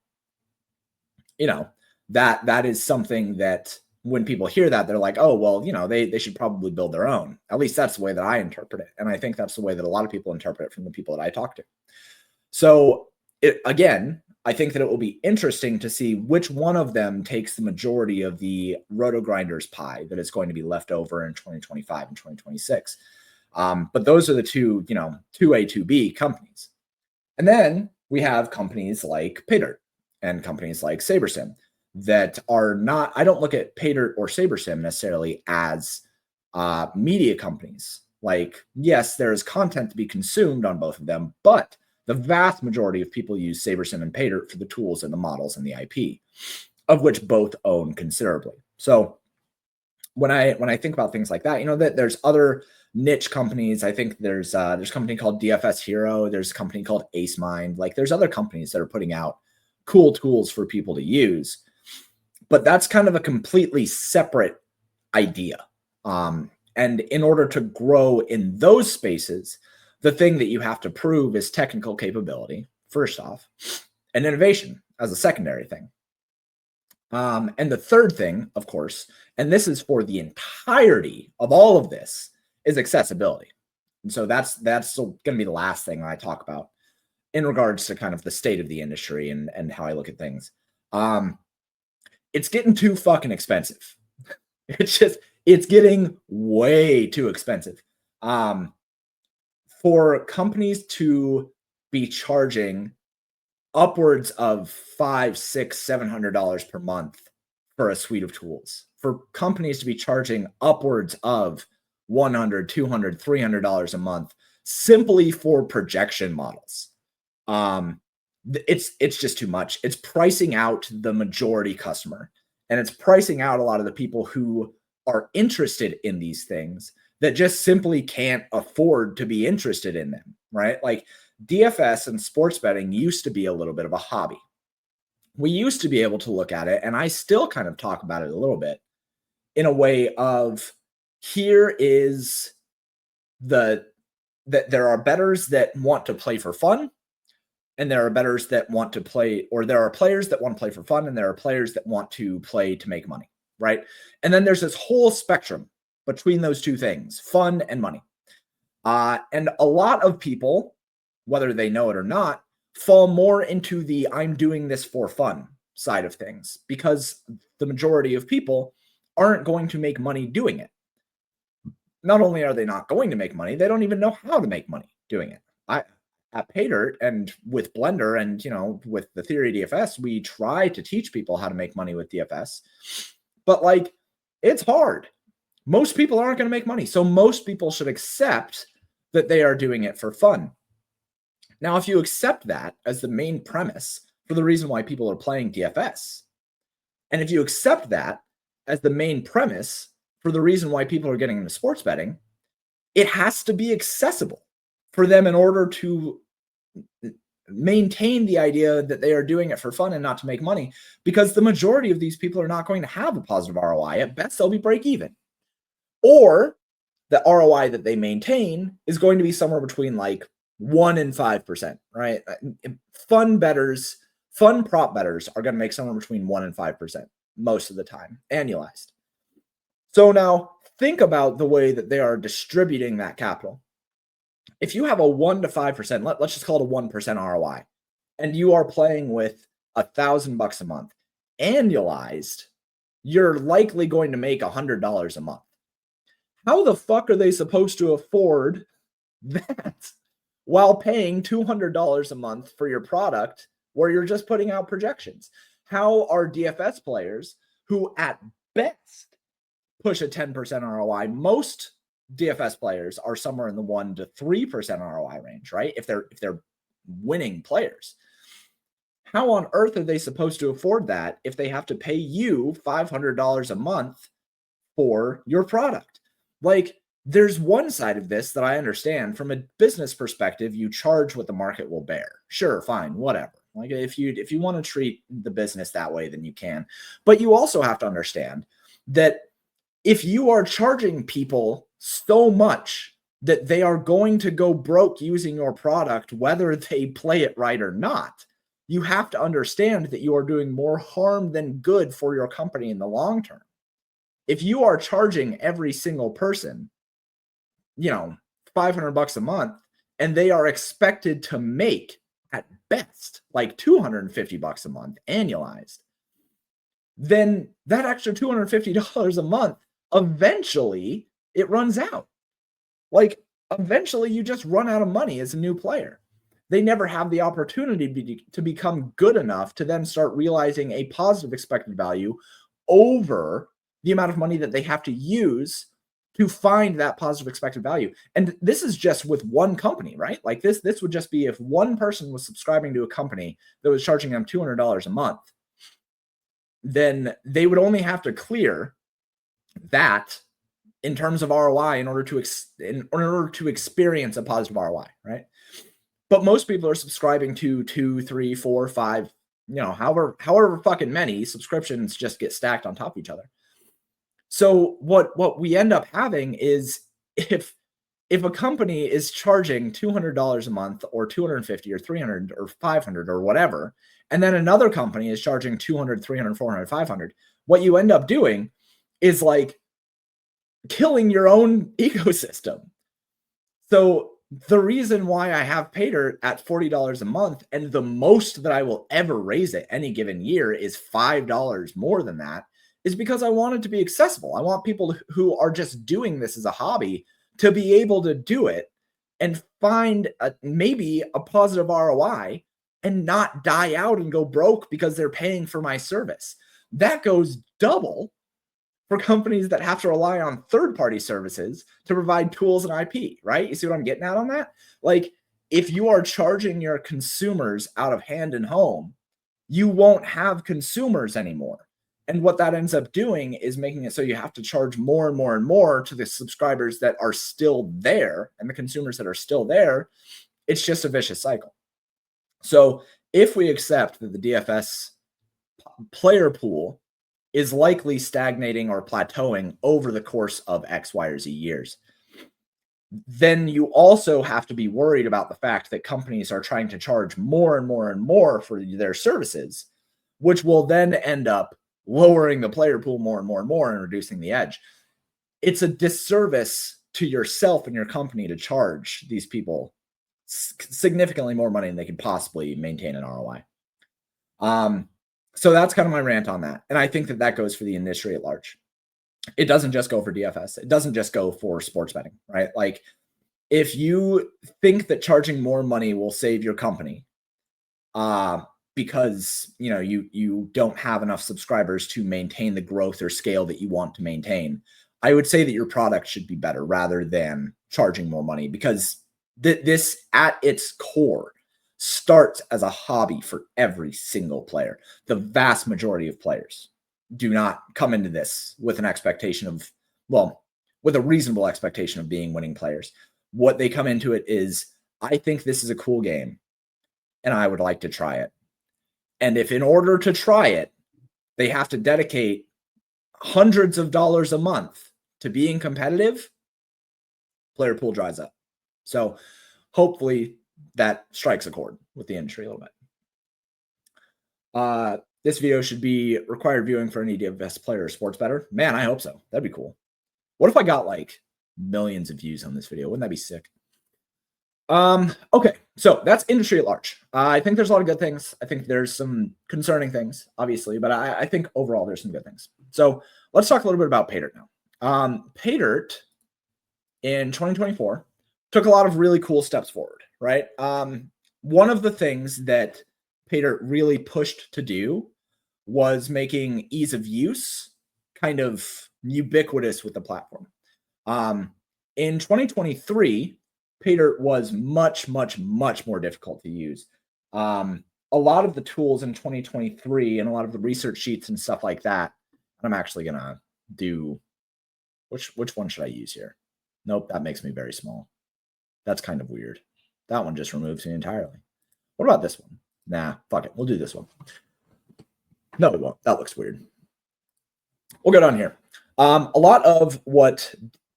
that is something that when people hear that, they're like, oh, well, they should probably build their own. At least that's the way that I interpret it. And I think that's the way that a lot of people interpret it from the people that I talk to. So again, I think that it will be interesting to see which one of them takes the majority of the roto grinders pie that is going to be left over in 2025 and 2026. But those are the two, 2A, 2B companies. And then we have companies like Paydirt and companies like SaberSim that are not, I don't look at Paydirt or SaberSim necessarily as media companies. Like, yes, there is content to be consumed on both of them, but the vast majority of people use SaberSim and Paydirt for the tools and the models and the IP, of which both own considerably. So when I think about things like that, that there's other niche companies. I think there's a company called DFS Hero. There's a company called Ace Mind. Like there's other companies that are putting out cool tools for people to use, but that's kind of a completely separate idea. And in order to grow in those spaces, the thing that you have to prove is technical capability, first off, and innovation as a secondary thing. And the third thing, of course, and this is for the entirety of all of this, is accessibility. And so that's going to be the last thing I talk about in regards to kind of the state of the industry and how I look at things. It's getting too fucking expensive. It's getting way too expensive. For companies to be charging upwards of $500, $600, $700 per month for a suite of tools, for companies to be charging upwards of $100, $200, $300 a month simply for projection models, it's just too much. It's pricing out the majority customer, and it's pricing out a lot of the people who are interested in these things that just simply can't afford to be interested in them, right? Like DFS and sports betting used to be a little bit of a hobby. We used to be able to look at it, and I still kind of talk about it a little bit in a way of, here is that there are bettors that want to play for fun, and there are bettors that want to play, or there are players that want to play for fun, and there are players that want to play to make money, right? And then there's this whole spectrum between those two things, fun and money. And a lot of people, whether they know it or not, fall more into the I'm doing this for fun side of things, because the majority of people aren't going to make money doing it. not only are they not going to make money, they don't even know how to make money doing it. At Paydirt and with Blender and, with the theory DFS, we try to teach people how to make money with DFS, but like, it's hard. Most people aren't going to make money. So most people should accept that they are doing it for fun. Now, if you accept that as the main premise for the reason why people are playing DFS, and if you accept that as the main premise for the reason why people are getting into sports betting, it has to be accessible for them in order to maintain the idea that they are doing it for fun and not to make money, because the majority of these people are not going to have a positive ROI. At best, they'll be break even. Or the ROI that they maintain is going to be somewhere between like 1 and 5%, right? Fun prop bettors are going to make somewhere between 1 and 5% most of the time, annualized. So now think about the way that they are distributing that capital. If you have a 1 to 5%, let's just call it a 1% ROI, and you are playing with $1,000 a month, annualized, you're likely going to make $100 a month. How the fuck are they supposed to afford that while paying $200 a month for your product where you're just putting out projections? How are DFS players who at best push a 10% ROI, most DFS players are somewhere in the 1 to 3% ROI range, right? If they're winning players. How on earth are they supposed to afford that if they have to pay you $500 a month for your product? Like, there's one side of this that I understand. From a business perspective, you charge what the market will bear. Sure, fine, whatever. Like, if you want to treat the business that way, then you can. But you also have to understand that if you are charging people so much that they are going to go broke using your product, whether they play it right or not, you have to understand that you are doing more harm than good for your company in the long term. If you are charging every single person, $500 a month, and they are expected to make at best like $250 a month annualized, then that extra $250 a month, eventually it runs out. Like, eventually you just run out of money as a new player. They never have the opportunity to become good enough to then start realizing a positive expected value over the amount of money that they have to use to find that positive expected value. And this is just with one company, right? Like this would just be if one person was subscribing to a company that was charging them $200 a month, then they would only have to clear that in terms of ROI in order to experience a positive ROI, right? But most people are subscribing to 2, 3, 4, 5, however fucking many subscriptions just get stacked on top of each other. So what we end up having is if a company is charging $200 a month or $250 or $300 or $500 or whatever, and then another company is charging $200, $300, $400, $500, what you end up doing is like killing your own ecosystem. So the reason why I have Paydirt at $40 a month, and the most that I will ever raise it any given year is $5 more than that, is because I want it to be accessible. I want people who are just doing this as a hobby to be able to do it and find maybe a positive ROI and not die out and go broke because they're paying for my service. That goes double for companies that have to rely on third-party services to provide tools and IP, right? You see what I'm getting at on that? Like, if you are charging your consumers out of hand and home, you won't have consumers anymore. And what that ends up doing is making it so you have to charge more and more and more to the subscribers that are still there and the consumers that are still there. It's just a vicious cycle. So if we accept that the DFS player pool is likely stagnating or plateauing over the course of X, Y, or Z years, then you also have to be worried about the fact that companies are trying to charge more and more and more for their services, which will then end up lowering the player pool more and more and more and reducing the edge. It's a disservice to yourself and your company to charge these people significantly more money than they could possibly maintain an ROI. So that's kind of my rant on that. And I think that goes for the industry at large. it doesn't just go for DFS. It doesn't just go for sports betting, right? Like if you think that charging more money will save your company, because you don't have enough subscribers to maintain the growth or scale that you want to maintain, I would say that your product should be better rather than charging more money, because this at its core starts as a hobby for every single player. The vast majority of players do not come into this with an expectation of, well, with a reasonable expectation of being winning players. What they come into it is, I think this is a cool game and I would like to try it. And if in order to try it, they have to dedicate hundreds of dollars a month to being competitive, player pool dries up. So hopefully that strikes a chord with the industry a little bit. This video should be required viewing for any DFS player or sports bettor. Man, I hope so. That'd be cool. What if I got like millions of views on this video? Wouldn't that be sick? Okay, so that's industry at large. I think there's a lot of good things. I think there's some concerning things, obviously, but I think overall there's some good things. So let's talk a little bit about Paydirt now. Paydirt in 2024 took a lot of really cool steps forward, right? One of the things that Paydirt really pushed to do was making ease of use kind of ubiquitous with the platform. In 2023, Paydirt was much, much, much more difficult to use. A lot of the tools in 2023 and a lot of the research sheets and stuff like that, I'm actually going to do, which one should I use here? Nope, that makes me very small. That's kind of weird. That one just removes me entirely. What about this one? Nah, fuck it. We'll do this one. No, we won't. That looks weird. We'll go down here. A lot of what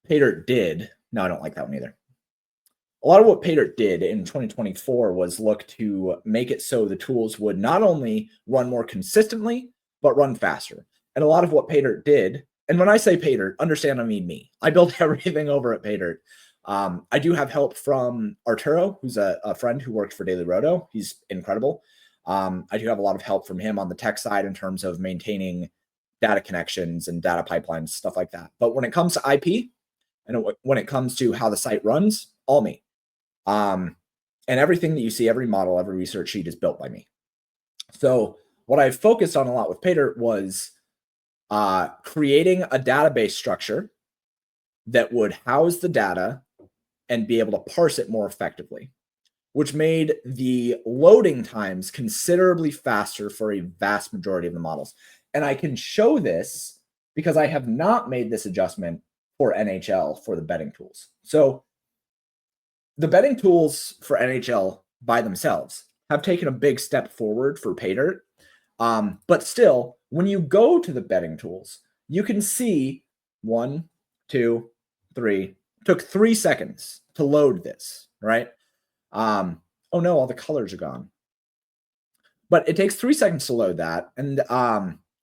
Paydirt did, no, I don't like that one either. A lot of what Paydirt did in 2024 was look to make it so the tools would not only run more consistently, but run faster. And a lot of what Paydirt did, and when I say Paydirt, understand I mean me. I built everything over at Paydirt. I do have help from Arturo, who's a friend who worked for Daily Roto. He's incredible. I do have a lot of help from him on the tech side in terms of maintaining data connections and data pipelines, stuff like that. But when it comes to IP and when it comes to how the site runs, all me. And everything that you see, every model, every research sheet is built by me. So what I've focused on a lot with Paydirt was creating a database structure that would house the data and be able to parse it more effectively, which made the loading times considerably faster for a vast majority of the models. And I can show this because I have not made this adjustment for NHL for the betting tools. So the betting tools for NHL by themselves have taken a big step forward for Paydirt. But still, when you go to the betting tools, you can see 1, 2, 3. Took 3 seconds to load this, right? Oh no, all the colors are gone. But it takes 3 seconds to load that. And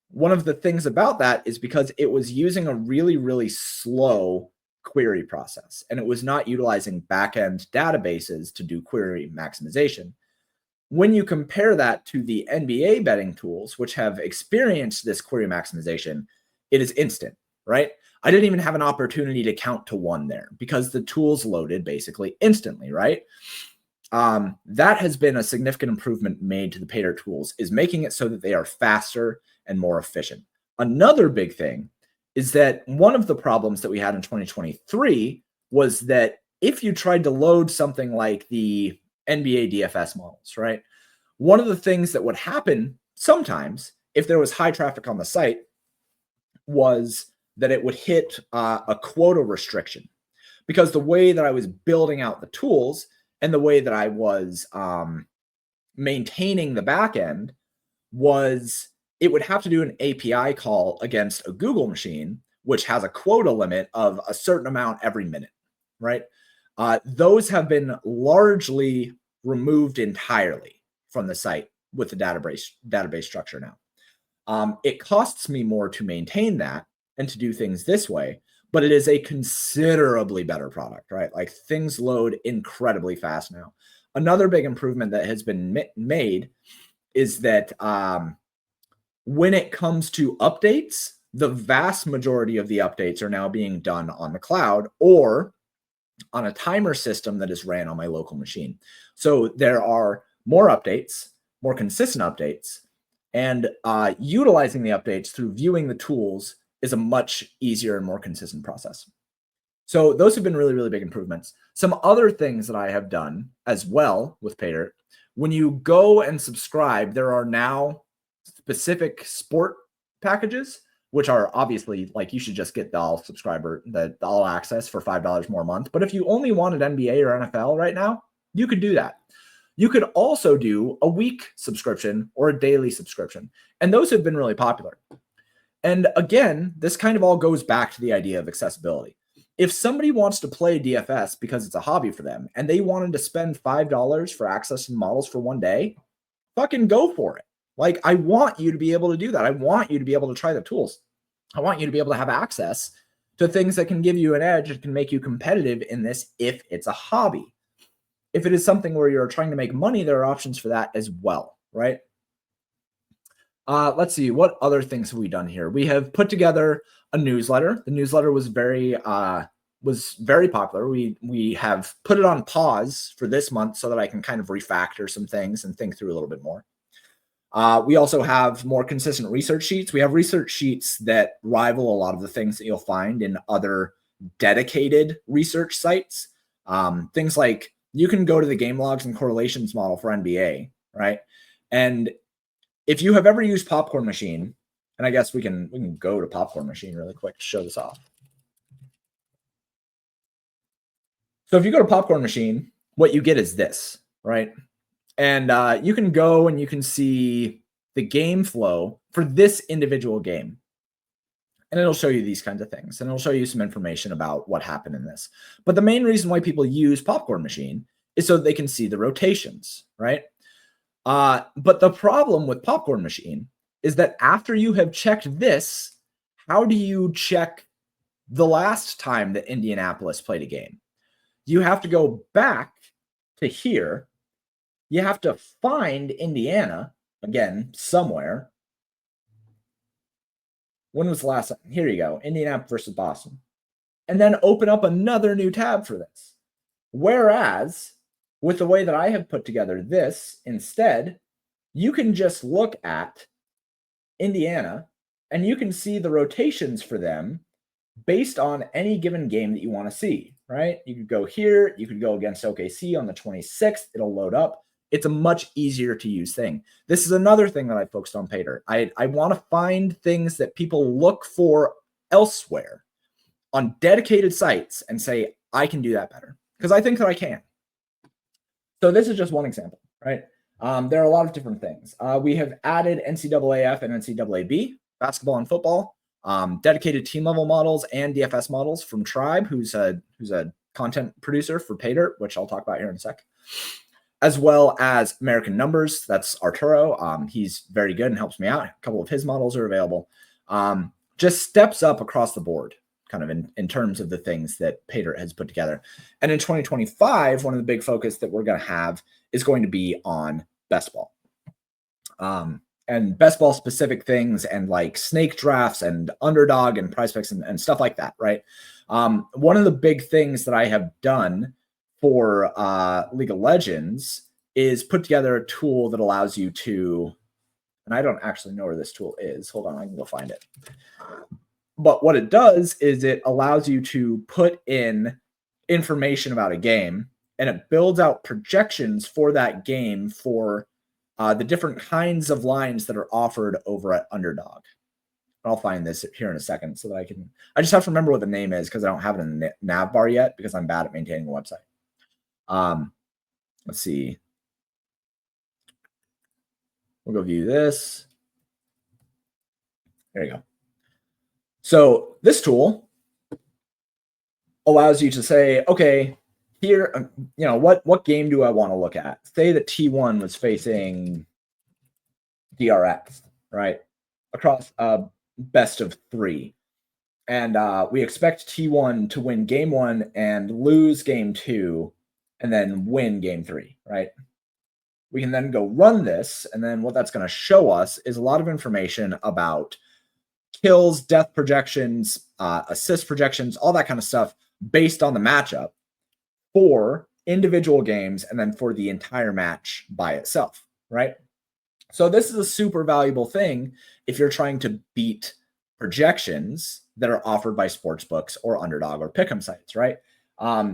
one of the things about that is because it was using a really, really slow query process, and it was not utilizing backend databases to do query maximization. When you compare that to the NBA betting tools, which have experienced this query maximization, it is instant, right? I didn't even have an opportunity to count to 1 there because the tools loaded basically instantly, right? That has been a significant improvement made to the Paydirt tools, is making it so that they are faster and more efficient. Another big thing is that one of the problems that we had in 2023 was that if you tried to load something like the NBA DFS models, right? One of the things that would happen sometimes if there was high traffic on the site was that it would hit a quota restriction, because the way that I was building out the tools and the way that I was maintaining the backend was it would have to do an API call against a Google machine, which has a quota limit of a certain amount every minute, right? Those have been largely removed entirely from the site with the database structure now. It costs me more to maintain that and to do things this way, but it is a considerably better product, right? Like things load incredibly fast now. Another big improvement that has been made is that when it comes to updates, the vast majority of the updates are now being done on the cloud or on a timer system that is ran on my local machine. So there are more updates, more consistent updates, and utilizing the updates through viewing the tools is a much easier and more consistent process. So those have been really, really big improvements. Some other things that I have done as well with Paydirt, when you go and subscribe, there are now specific sport packages, which are obviously like you should just get the all subscriber, the all access for $5 more a month. But if you only wanted NBA or NFL right now, you could do that. You could also do a week subscription or a daily subscription. And those have been really popular. And again, this kind of all goes back to the idea of accessibility. If somebody wants to play DFS because it's a hobby for them and they wanted to spend $5 for access to models for one day, fucking go for it. Like, I want you to be able to do that. I want you to be able to try the tools. I want you to be able to have access to things that can give you an edge, that can make you competitive in this if it's a hobby. If it is something where you're trying to make money, there are options for that as well, right? Let's see, what other things have we done here? We have put together a newsletter. The newsletter was very popular. We have put it on pause for this month so that I can kind of refactor some things and think through a little bit more. We also have more consistent research sheets. We have research sheets that rival a lot of the things that you'll find in other dedicated research sites. Things like you can go to the game logs and correlations model for NBA, right? And if you have ever used Popcorn Machine, and I guess we can go to Popcorn Machine really quick to show this off. So if you go to Popcorn Machine, what you get is this, right? And you can go and you can see the game flow for this individual game. And it'll show you these kinds of things. And it'll show you some information about what happened in this. But the main reason why people use Popcorn Machine is so that they can see the rotations, right? But the problem with Popcorn Machine is that after you have checked this, how do you check the last time that Indianapolis played a game? You have to go back to here. You have to find Indiana, again, somewhere. When was the last time? Here you go, Indianapolis versus Boston. And then open up another new tab for this. Whereas, with the way that I have put together this, instead, you can just look at Indiana and you can see the rotations for them based on any given game that you want to see, right? You could go here, you could go against OKC on the 26th, it'll load up. It's a much easier to use thing. This is another thing that I focused on Paydirt. I want to find things that people look for elsewhere on dedicated sites and say, I can do that better because I think that I can. So this is just one example, right? There are a lot of different things. We have added NCAAF and NCAAB, basketball and football, dedicated team level models and DFS models from Tribe, who's a content producer for Paydirt, which I'll talk about here in a sec, as well as American Numbers. That's Arturo. He's very good and helps me out. A couple of his models are available. Just steps up across the board, kind of in terms of the things that Paydirt has put together. And in 2025, one of the big focus that we're going to have is going to be on best ball. And best ball specific things and like snake drafts and underdog and prize picks and stuff like that, right? One of the big things that I have done for League of Legends is put together a tool that allows you to, and I don't actually know where this tool is. Hold on, I can go find it. But what it does is it allows you to put in information about a game and it builds out projections for that game for the different kinds of lines that are offered over at Underdog. I'll find this here in a second so that I just have to remember what the name is because I don't have it in the nav bar yet because I'm bad at maintaining the website. Let's see. We'll go view this. There you go. So this tool allows you to say, okay, here, what game do I want to look at? Say that T1 was facing DRX, right? Across a best of 3. And we expect T1 to win game 1 and lose game 2 and then win game 3, right? We can then go run this. And then what that's going to show us is a lot of information about kills, death projections, assist projections, all that kind of stuff based on the matchup for individual games and then for the entire match by itself, right? So this is a super valuable thing if you're trying to beat projections that are offered by sportsbooks or underdog or pick'em sites, right?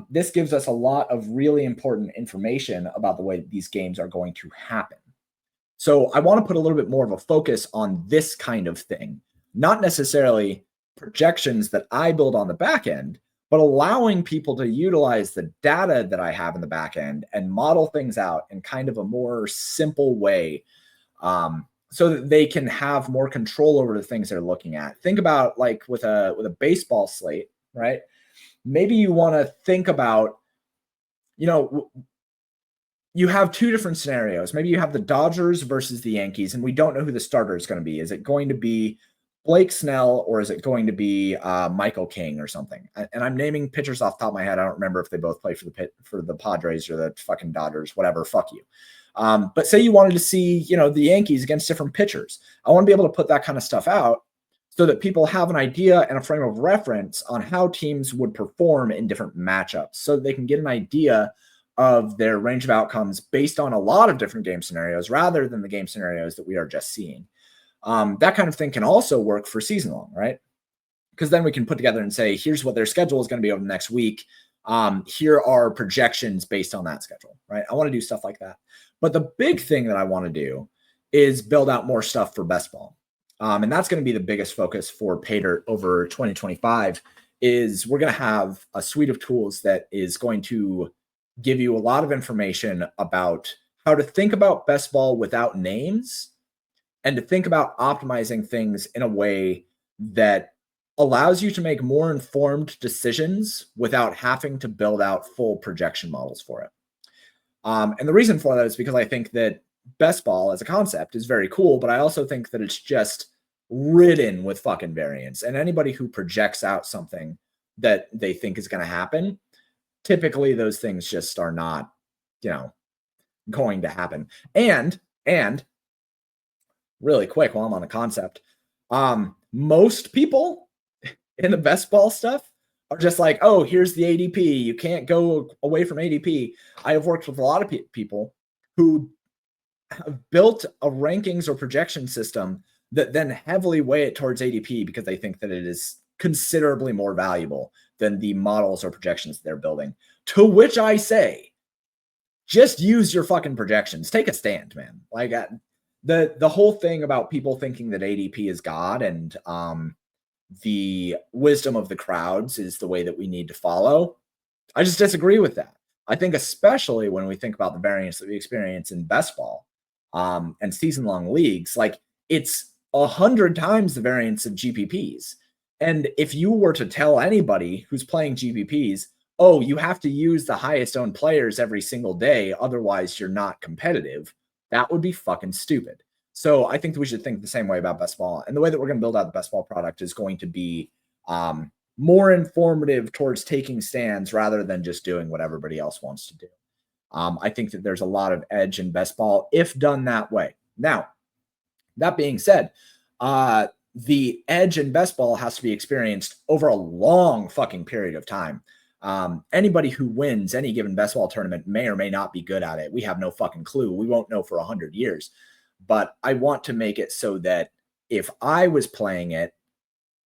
This gives us a lot of really important information about the way that these games are going to happen. So I want to put a little bit more of a focus on this kind of thing, not necessarily projections that I build on the back end, but allowing people to utilize the data that I have in the back end and model things out in kind of a more simple way, so that they can have more control over the things they're looking at. Think about like with a baseball slate, right? Maybe you want to think about, you have two different scenarios. Maybe you have the Dodgers versus the Yankees, and we don't know who the starter is going to be. Is it going to be Blake Snell or is it going to be Michael King or something? And I'm naming pitchers off the top of my head. I don't remember if they both play for the Padres or the fucking Dodgers, whatever. Fuck you. But say you wanted to see, the Yankees against different pitchers. I want to be able to put that kind of stuff out so that people have an idea and a frame of reference on how teams would perform in different matchups so that they can get an idea of their range of outcomes based on a lot of different game scenarios rather than the game scenarios that we are just seeing. That kind of thing can also work for season long, right? Because then we can put together and say, here's what their schedule is going to be over the next week. Here are projections based on that schedule, right? I want to do stuff like that. But the big thing that I want to do is build out more stuff for best ball. And that's going to be the biggest focus for Paydirt over 2025 is we're going to have a suite of tools that is going to give you a lot of information about how to think about best ball without names and to think about optimizing things in a way that allows you to make more informed decisions without having to build out full projection models for it. And the reason for that is because I think that best ball as a concept is very cool, but I also think that it's just ridden with fucking variance. And anybody who projects out something that they think is going to happen, typically those things just are not, going to happen. And really quick while I'm on the concept, most people in the best ball stuff are just like, oh, here's the ADP. You can't go away from ADP. I have worked with a lot of people who have built a rankings or projection system that then heavily weigh it towards ADP because they think that it is considerably more valuable than the models or projections they're building. To which I say, just use your fucking projections. Take a stand, man. Like the whole thing about people thinking that ADP is God and the wisdom of the crowds is the way that we need to follow. I just disagree with that. I think especially when we think about the variance that we experience in best ball and season-long leagues, like it's 100 times the variance of GPPs. And if you were to tell anybody who's playing GPPs, oh, you have to use the highest owned players every single day, otherwise you're not competitive, that would be fucking stupid. So I think that we should think the same way about best ball. And the way that we're going to build out the best ball product is going to be more informative towards taking stands rather than just doing what everybody else wants to do. I think that there's a lot of edge in best ball if done that way. Now, that being said, the edge in best ball has to be experienced over a long fucking period of time. Anybody who wins any given best ball tournament may or may not be good at it. We have no fucking clue. We won't know for 100 years. But I want to make it so that if I was playing it,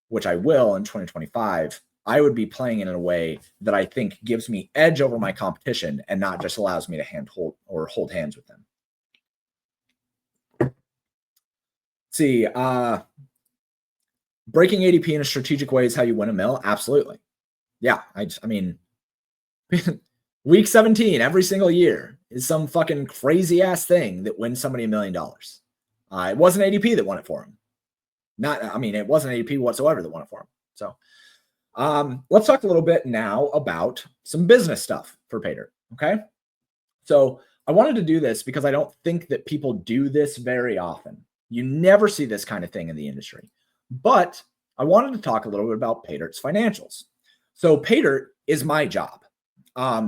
which I will in 2025, I would be playing it in a way that I think gives me edge over my competition and not just allows me to hold hands with them. See, breaking ADP in a strategic way is how you win a mill. Absolutely. Yeah. I mean, week 17 every single year is some fucking crazy ass thing that wins somebody $1 million. It wasn't ADP that won it for him. It wasn't ADP whatsoever that won it for him. So let's talk a little bit now about some business stuff for Paydirt. Okay. So I wanted to do this because I don't think that people do this very often. You never see this kind of thing in the industry. But I wanted to talk a little bit about Paydirt's financials. So Paydirt is my job.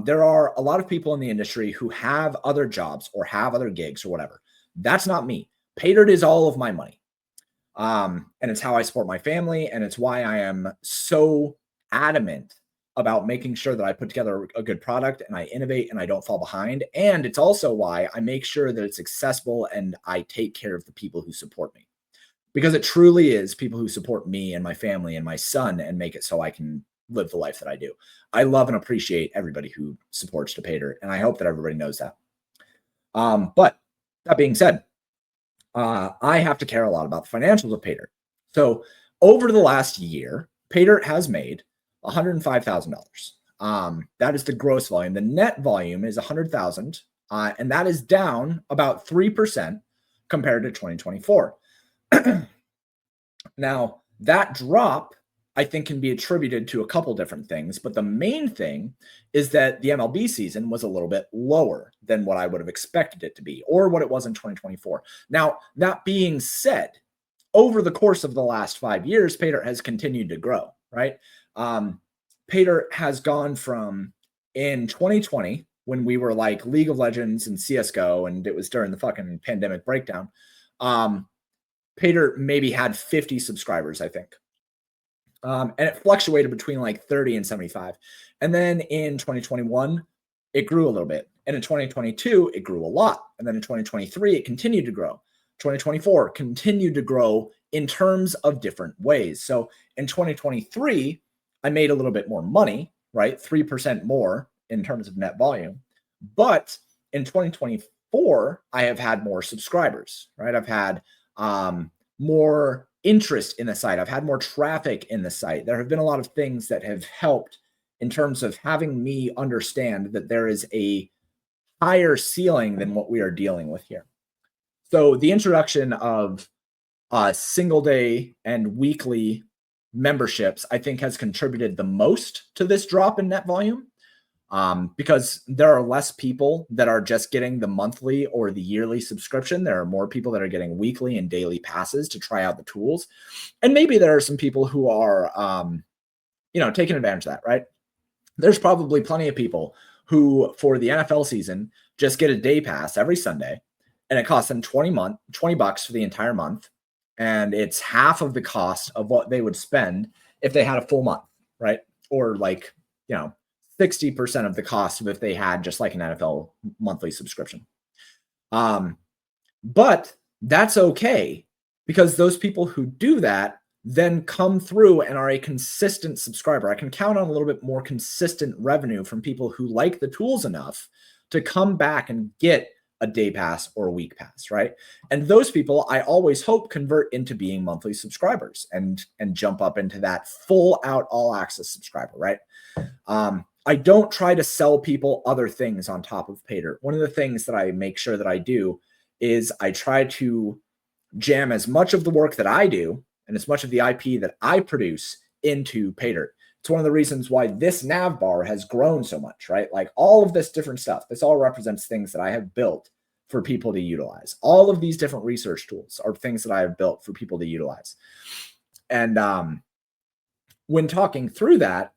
There are a lot of people in the industry who have other jobs or have other gigs or whatever. That's not me. Paydirt is all of my money. And it's how I support my family. And it's why I am so adamant about making sure that I put together a good product and I innovate and I don't fall behind. And it's also why I make sure that it's accessible and I take care of the people who support me. Because it truly is people who support me and my family and my son and make it so I can live the life that I do. I love and appreciate everybody who supports the Paydirt, and I hope that everybody knows that. But that being said, I have to care a lot about the financials of Paydirt. So over the last year, Paydirt has made $105,000. That is the gross volume. The net volume is 100,000, and that is down about 3% compared to 2024. Now, that drop, I think, can be attributed to a couple different things, but the main thing is that the MLB season was a little bit lower than what I would have expected it to be, or what it was in 2024. Now, that being said, over the course of the last 5 years, Paydirt has continued to grow, right? Paydirt has gone from, in 2020, when we were like League of Legends and CSGO, and it was during the fucking pandemic breakdown, Paydirt maybe had 50 subscribers, I think. And it fluctuated between like 30 and 75. And then in 2021, it grew a little bit. And in 2022, it grew a lot. And then in 2023, it continued to grow. 2024 continued to grow in terms of different ways. So in 2023, I made a little bit more money, right? 3% more in terms of net volume. But in 2024, I have had more subscribers, right? I've had more interest in the site. I've had more traffic in the site. There have been a lot of things that have helped in terms of having me understand that there is a higher ceiling than what we are dealing with here. So the introduction of single day and weekly memberships, I think, has contributed the most to this drop in net volume. Because there are less people that are just getting the monthly or the yearly subscription. There are more people that are getting weekly and daily passes to try out the tools. And maybe there are some people who are, taking advantage of that, right? There's probably plenty of people who, for the NFL season, just get a day pass every Sunday, and it costs them $20 for the entire month. And it's half of the cost of what they would spend if they had a full month, right? Or 60% of the cost of if they had just like an NFL monthly subscription. But that's okay, because those people who do that then come through and are a consistent subscriber. I can count on a little bit more consistent revenue from people who like the tools enough to come back and get a day pass or a week pass, right? And those people, I always hope, convert into being monthly subscribers and jump up into that full out all access subscriber, right? I don't try to sell people other things on top of Paydirt. One of the things that I make sure that I do is I try to jam as much of the work that I do and as much of the IP that I produce into Paydirt. It's one of the reasons why this nav bar has grown so much, right? Like all of this different stuff, this all represents things that I have built for people to utilize. All of these different research tools are things that I have built for people to utilize. And when talking through that,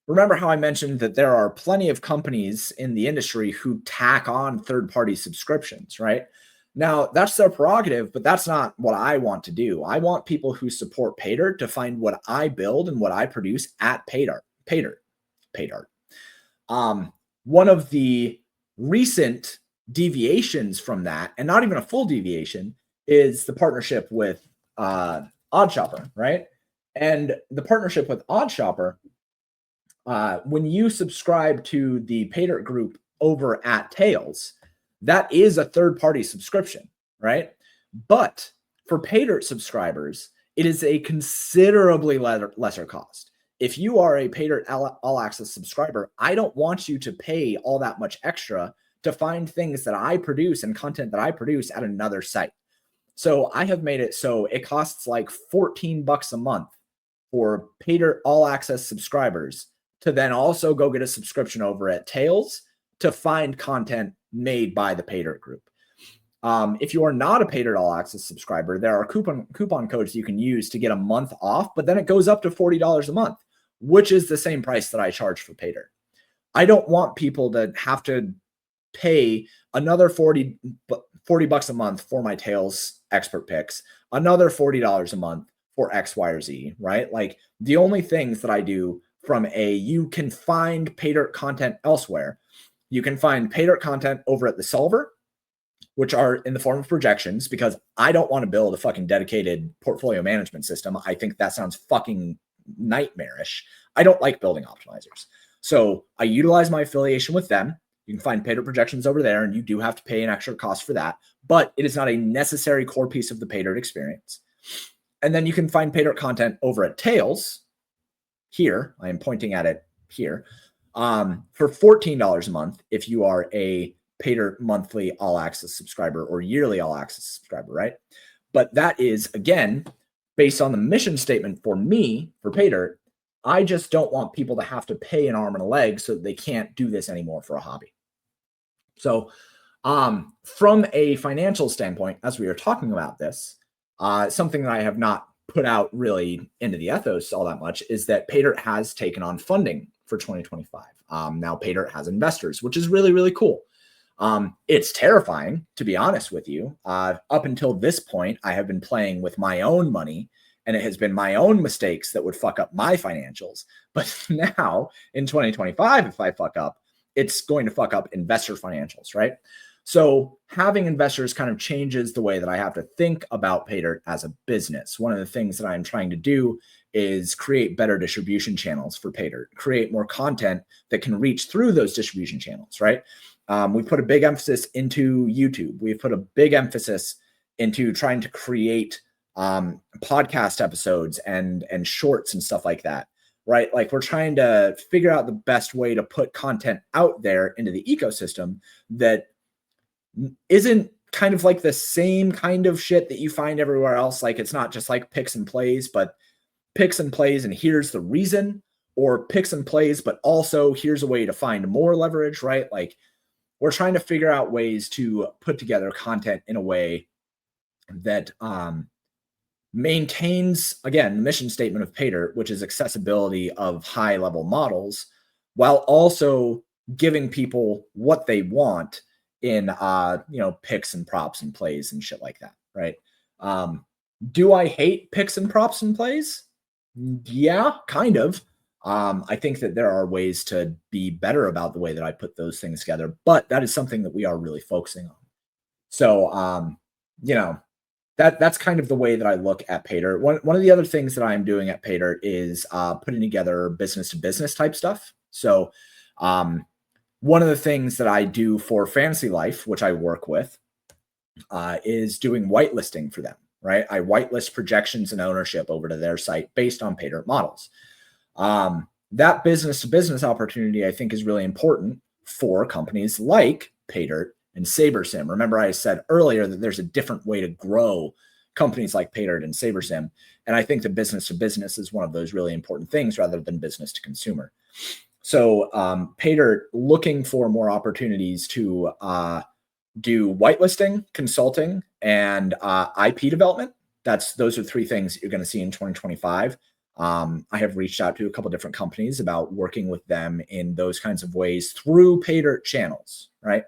remember how I mentioned that there are plenty of companies in the industry who tack on third-party subscriptions, right? Now, that's their prerogative, but that's not what I want to do. I want people who support Paydirt to find what I build and what I produce at Paydirt. One of the recent deviations from that, and not even a full deviation, is the partnership with OddsShopper, right? And the partnership with OddsShopper, when you subscribe to the Paydirt group over at Tails, that is a third-party subscription, right? But for Paydirt subscribers, it is a considerably lesser cost. If you are a Paydirt All Access subscriber, I don't want you to pay all that much extra to find things that I produce and content that I produce at another site. So I have made it so it costs like $14 a month for Paydirt All Access subscribers to then also go get a subscription over at Tails to find content made by the Paydirt group. If you are not a Paydirt All Access subscriber, there are coupon codes you can use to get a month off, but then it goes up to $40 a month, which is the same price that I charge for Paydirt. I don't want people to have to pay another 40 bucks a month for my tails expert picks, another $40 a month for X, Y, or Z, right? Like the only things that I do from you can find Paydirt content elsewhere. You can find Paydirt content over at the solver, which are in the form of projections, because I don't want to build a fucking dedicated portfolio management system. I think that sounds fucking nightmarish. I don't like building optimizers. So I utilize my affiliation with them. You can find Paydirt projections over there, and you do have to pay an extra cost for that, but it is not a necessary core piece of the Paydirt experience. And then you can find Paydirt content over at Tails. Here, I am pointing at it here, for $14 a month if you are a Paydirt monthly all access subscriber or yearly all access subscriber, right? But that is, again, based on the mission statement for me, for Paydirt. I just don't want people to have to pay an arm and a leg so that they can't do this anymore for a hobby. So from a financial standpoint, as we are talking about this, something that I have not put out really into the ethos all that much is that Paydirt has taken on funding for 2025. Now Paydirt has investors, which is really, really cool. It's terrifying, to be honest with you. Up until this point, I have been playing with my own money, and it has been my own mistakes that would fuck up my financials. But now in 2025, if I fuck up, it's going to fuck up investor financials, right? So having investors kind of changes the way that I have to think about Paydirt as a business. One of the things that I'm trying to do is create better distribution channels for Paydirt, create more content that can reach through those distribution channels, right? We put a big emphasis into YouTube. We've put a big emphasis into trying to create podcast episodes and shorts and stuff like that, right? Like we're trying to figure out the best way to put content out there into the ecosystem that isn't kind of like the same kind of shit that you find everywhere else. Like it's not just like picks and plays, but picks and plays and here's the reason, or picks and plays, but also here's a way to find more leverage, right? Like we're trying to figure out ways to put together content in a way that maintains, again, the mission statement of Paydirt, which is accessibility of high level models, while also giving people what they want in picks and props and plays and shit like that, right? Do I hate picks and props and plays? Yeah, kind of. I think that there are ways to be better about the way that I put those things together, but that is something that we are really focusing on. So, that's kind of the way that I look at Paydirt. One of the other things that I'm doing at Paydirt is putting together business to business type stuff. So, one of the things that I do for Fantasy Life, which I work with, is doing whitelisting for them, right? I whitelist projections and ownership over to their site based on Paydirt models. That business to business opportunity, I think, is really important for companies like Paydirt and SaberSim. Remember, I said earlier that there's a different way to grow companies like Paydirt and SaberSim. And I think the business to business is one of those really important things rather than business to consumer. So Paydirt looking for more opportunities to do whitelisting, consulting, and IP development. Those are three things that you're going to see in 2025. I have reached out to a couple different companies about working with them in those kinds of ways through Paydirt channels, right?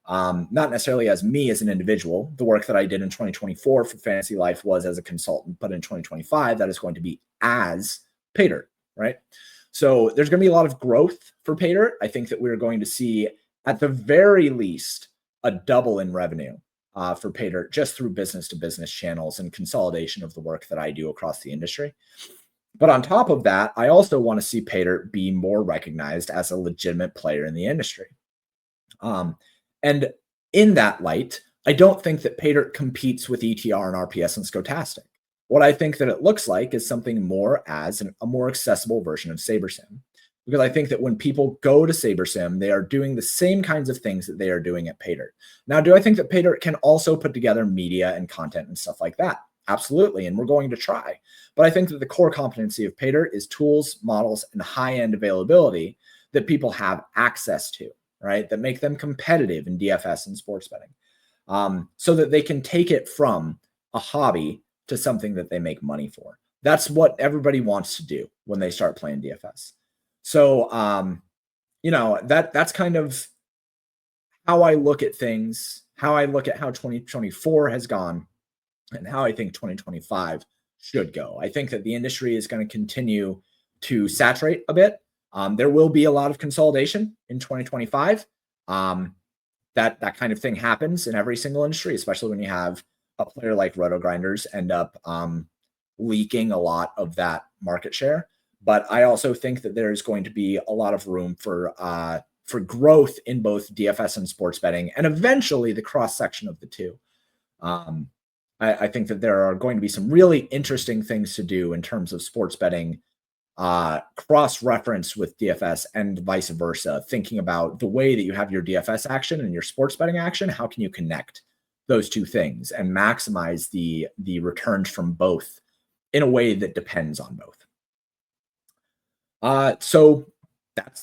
Not necessarily as me as an individual. The work that I did in 2024 for Fantasy Life was as a consultant, but in 2025, that is going to be as Paydirt, right? So there's going to be a lot of growth for Paydirt. I think that we're going to see, at the very least, a double in revenue for Paydirt just through business to business channels and consolidation of the work that I do across the industry. But on top of that, I also want to see Paydirt be more recognized as a legitimate player in the industry. And in that light, I don't think that Paydirt competes with ETR and RPS and Stochastic. What I think that it looks like is something more as a more accessible version of SaberSim. Because I think that when people go to SaberSim, they are doing the same kinds of things that they are doing at Paydirt. Now, do I think that Paydirt can also put together media and content and stuff like that? Absolutely, and we're going to try. But I think that the core competency of Paydirt is tools, models, and high-end availability that people have access to, right? That make them competitive in DFS and sports betting, so that they can take it from a hobby to something that they make money for. That's what everybody wants to do when they start playing DFS. So, that's kind of how I look at things, how I look at how 2024 has gone, and how I think 2025 should go. I think that the industry is going to continue to saturate a bit. There will be a lot of consolidation in 2025. That kind of thing happens in every single industry, especially when you have a player like Roto Grinders end up leaking a lot of that market share. But I also think that there's going to be a lot of room for growth in both DFS and sports betting, and eventually the cross section of the two. I think that there are going to be some really interesting things to do in terms of sports betting cross-reference with DFS and vice versa, thinking about the way that you have your DFS action and your sports betting action. How can you connect those two things and maximize the returns from both in a way that depends on both? So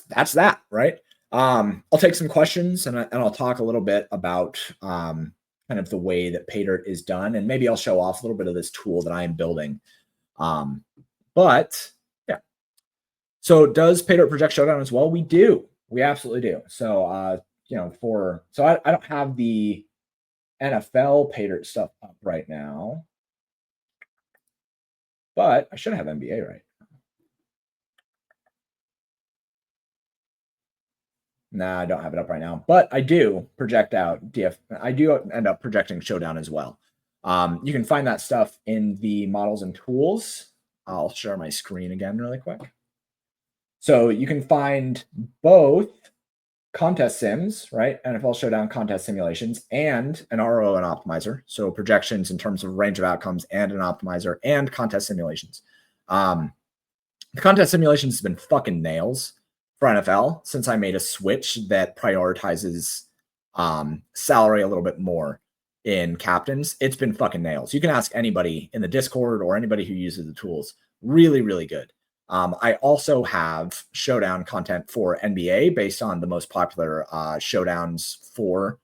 that's that, right? I'll take some questions and I'll talk a little bit about kind of the way that Paydirt is done, and maybe I'll show off a little bit of this tool that I am building. But yeah. So does Paydirt project Showdown as well? We do. We absolutely do. So I don't have the NFL Paydirt stuff up right now, but I should have NBA right. Nah, I don't have it up right now, but I do project out I do end up projecting Showdown as well. You can find that stuff in the models and tools. I'll share my screen again really quick. So you can find both contest sims, right? NFL Showdown contest simulations, and an RO and optimizer. So projections in terms of range of outcomes and an optimizer and contest simulations. The contest simulations has been fucking nails for NFL since I made a switch that prioritizes salary a little bit more in captains. It's been fucking nails. You can ask anybody in the Discord or anybody who uses the tools. Really, really good. I also have Showdown content for NBA based on the most popular showdowns for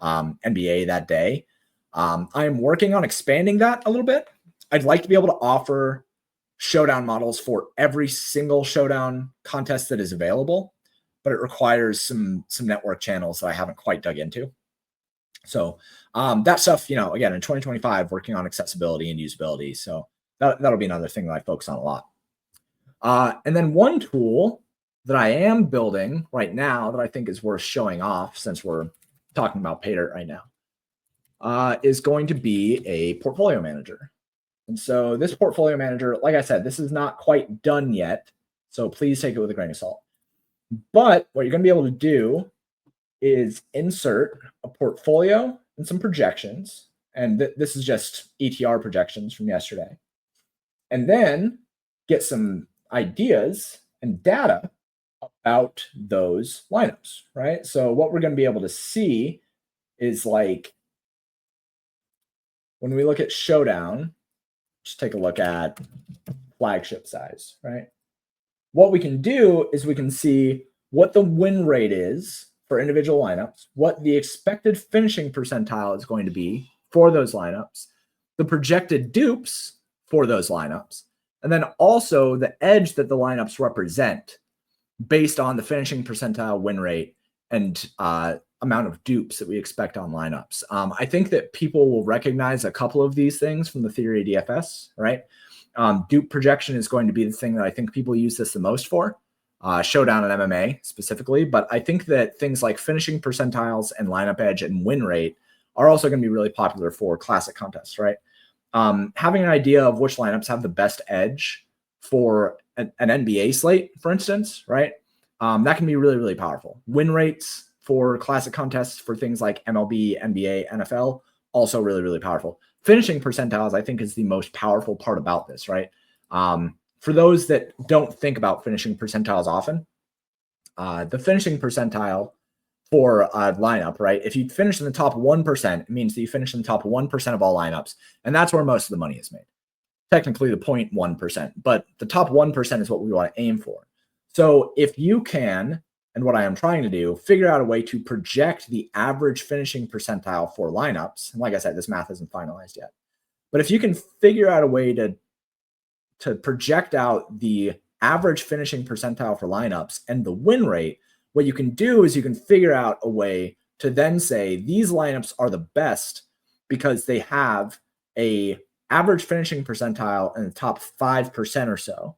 NBA that day. I'm working on expanding that a little bit. I'd like to be able to offer Showdown models for every single Showdown contest that is available, but it requires some network channels that I haven't quite dug into. So that stuff, again, in 2025, working on accessibility and usability. So that'll be another thing that I focus on a lot. And then one tool that I am building right now that I think is worth showing off, since we're talking about Paydirt right now, is going to be a portfolio manager. And so this portfolio manager, like I said, this is not quite done yet, so please take it with a grain of salt. But what you're going to be able to do is insert a portfolio and some projections. And this is just ETR projections from yesterday. And then get some ideas and data about those lineups, right? So what we're going to be able to see is, like, when we look at Showdown, just take a look at flagship size, right? What we can do is we can see what the win rate is for individual lineups, what the expected finishing percentile is going to be for those lineups, the projected dupes for those lineups, and then also the edge that the lineups represent based on the finishing percentile, win rate, and amount of dupes that we expect on lineups. I think that people will recognize a couple of these things from the theory of DFS, right? Dupe projection is going to be the thing that I think people use this the most for, Showdown and MMA specifically. But I think that things like finishing percentiles and lineup edge and win rate are also going to be really popular for classic contests, right? Having an idea of which lineups have the best edge for an NBA slate, for instance, right? That can be really, really powerful. Win rates for classic contests for things like MLB, NBA, NFL, also really, really powerful. Finishing percentiles, I think, is the most powerful part about this, right? For those that don't think about finishing percentiles often, the finishing percentile for a lineup, right? If you finish in the top 1%, it means that you finish in the top 1% of all lineups, and that's where most of the money is made. Technically the 0.1%, but the top 1% is what we want to aim for. So if you can, and what I am trying to do, figure out a way to project the average finishing percentile for lineups, and like I said, this math isn't finalized yet, but if you can figure out a way to project out the average finishing percentile for lineups and the win rate, what you can do is you can figure out a way to then say these lineups are the best because they have a average finishing percentile in the top 5% or so,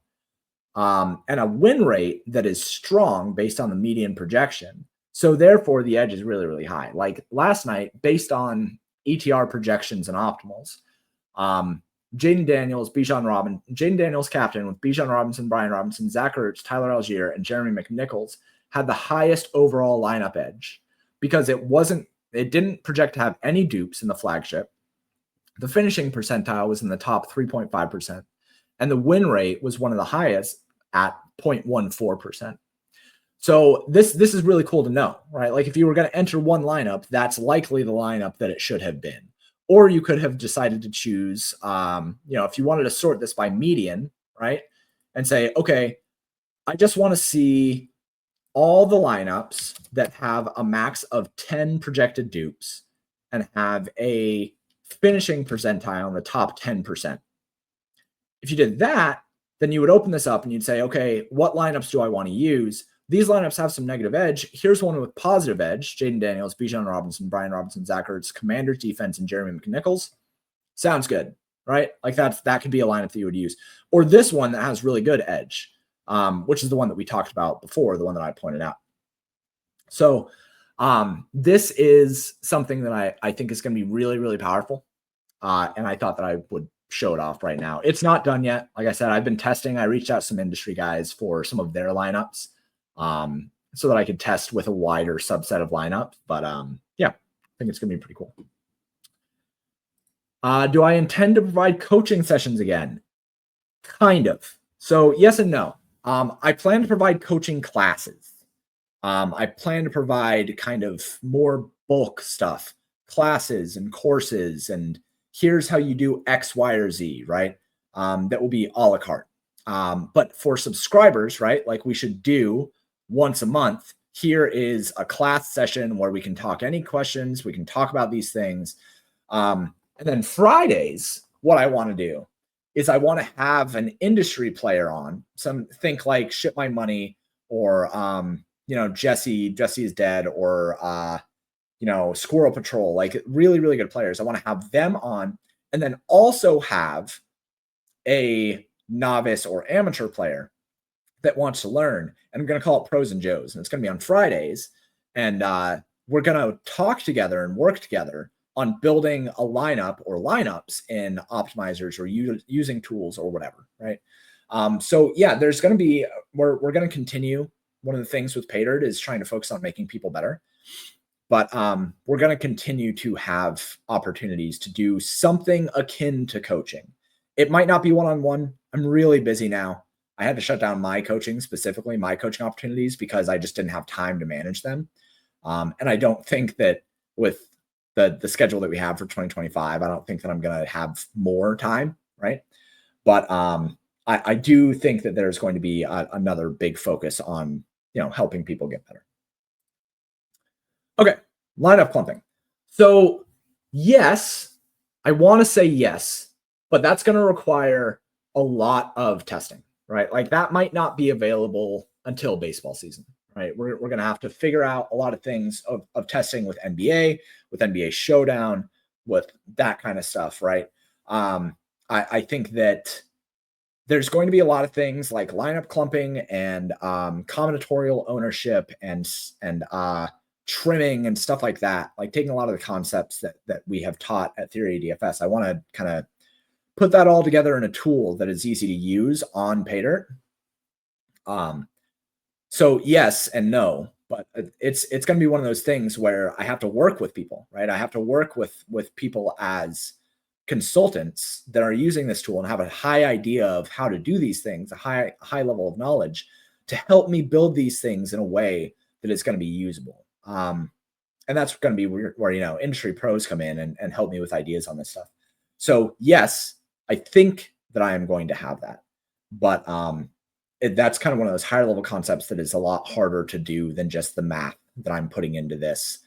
and a win rate that is strong based on the median projection. So therefore, the edge is really, really high. Like last night, based on ETR projections and optimals, Jaden Daniels captain with Bijan Robinson, Brian Robinson, Zach Ertz, Tyler Algier, and Jeremy McNichols had the highest overall lineup edge because it didn't project to have any dupes in the flagship. The finishing percentile was in the top 3.5%, and the win rate was one of the highest at 0.14%. So this is really cool to know, right? Like if you were going to enter one lineup, that's likely the lineup that it should have been. Or you could have decided to choose, if you wanted to sort this by median, right? And say, okay, I just want to see all the lineups that have a max of 10 projected dupes and have a finishing percentile in the top 10%. If you did that, then you would open this up and you'd say, okay, what lineups do I want to use? These lineups have some negative edge. Here's one with positive edge: Jaden Daniels, Bijan Robinson, Brian Robinson, Zach Ertz, Commanders defense, and Jeremy McNichols. Sounds good, right? Like that could be a lineup that you would use. Or this one that has really good edge, which is the one that we talked about before, the one that I pointed out. So this is something that I think is going to be really, really powerful. And I thought that I would show it off right now. It's not done yet. Like I said, I've been testing. I reached out to some industry guys for some of their lineups, so that I could test with a wider subset of lineups. But yeah, I think it's going to be pretty cool. Do I intend to provide coaching sessions again? Kind of. So yes and no. I plan to provide coaching classes. I plan to provide kind of more bulk stuff, classes and courses, and here's how you do X, Y, or Z, right? That will be a la carte. But for subscribers, right, like we should do once a month, here is a class session where we can talk any questions, we can talk about these things. And then Fridays, what I want to do is I want to have an industry player on, think like Ship My Money or, Jesse is Dead, or, Squirrel Patrol, like really, really good players. I want to have them on, and then also have a novice or amateur player that wants to learn. And I'm going to call it Pros and Joes. And it's going to be on Fridays. And we're going to talk together and work together on building a lineup or lineups in optimizers or using tools or whatever, right? So yeah, there's going to be, we're going to continue. One of the things with Paydirt is trying to focus on making people better. But we're going to continue to have opportunities to do something akin to coaching. It might not be one-on-one. I'm really busy now. I had to shut down my coaching, specifically my coaching opportunities, because I just didn't have time to manage them. And I don't think that with the schedule that we have for 2025, I don't think that I'm going to have more time, right? But I do think that there's going to be another big focus on, helping people get better. Okay, lineup clumping. So yes, I want to say yes, but that's going to require a lot of testing, right? Like that might not be available until baseball season, right? We're going to have to figure out a lot of things of testing with NBA Showdown, with that kind of stuff, right? I think that there's going to be a lot of things like lineup clumping and combinatorial ownership and trimming and stuff like that, like taking a lot of the concepts that we have taught at Theory DFS. I want to kind of put that all together in a tool that is easy to use on Paydirt. So yes and no, but it's going to be one of those things where I have to work with people, right? I have to work with people as consultants that are using this tool and have a high idea of how to do these things, a high level of knowledge to help me build these things in a way that is going to be usable. And that's going to be where industry pros come in and help me with ideas on this stuff. So yes, I think that I am going to have that, but that's kind of one of those higher level concepts that is a lot harder to do than just the math that I'm putting into this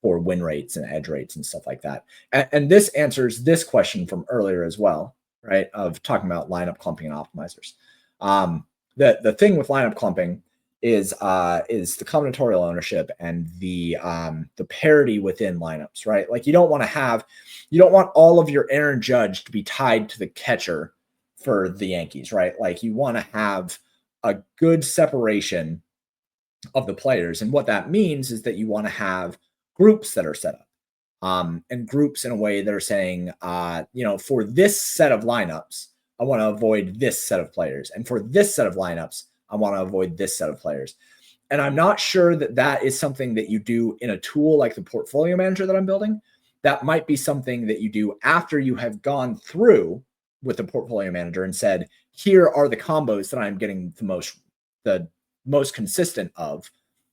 for win rates and edge rates and stuff like that. And this answers this question from earlier as well, right? Of talking about lineup clumping and optimizers. The thing with lineup clumping is the combinatorial ownership and the parity within lineups, right? Like you don't want all of your Aaron Judge to be tied to the catcher for the Yankees, right? Like you want to have a good separation of the players. And what that means is that you want to have groups that are set up. And groups in a way that are saying, for this set of lineups, I want to avoid this set of players. And for this set of lineups, I want to avoid this set of players. And I'm not sure that that is something that you do in a tool like the portfolio manager that I'm building. That might be something that you do after you have gone through with the portfolio manager and said, here are the combos that I'm getting the most consistent of,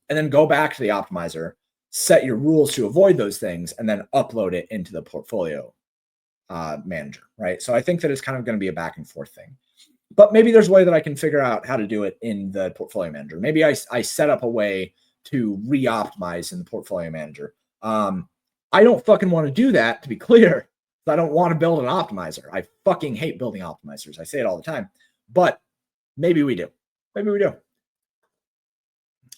and then go back to the optimizer, set your rules to avoid those things, and then upload it into the portfolio manager, right? So I think that it's kind of going to be a back and forth thing. But maybe there's a way that I can figure out how to do it in the portfolio manager. Maybe I set up a way to re-optimize in the portfolio manager. I don't fucking want to do that, to be clear. I don't want to build an optimizer. I fucking hate building optimizers. I say it all the time. But maybe we do. Maybe we do.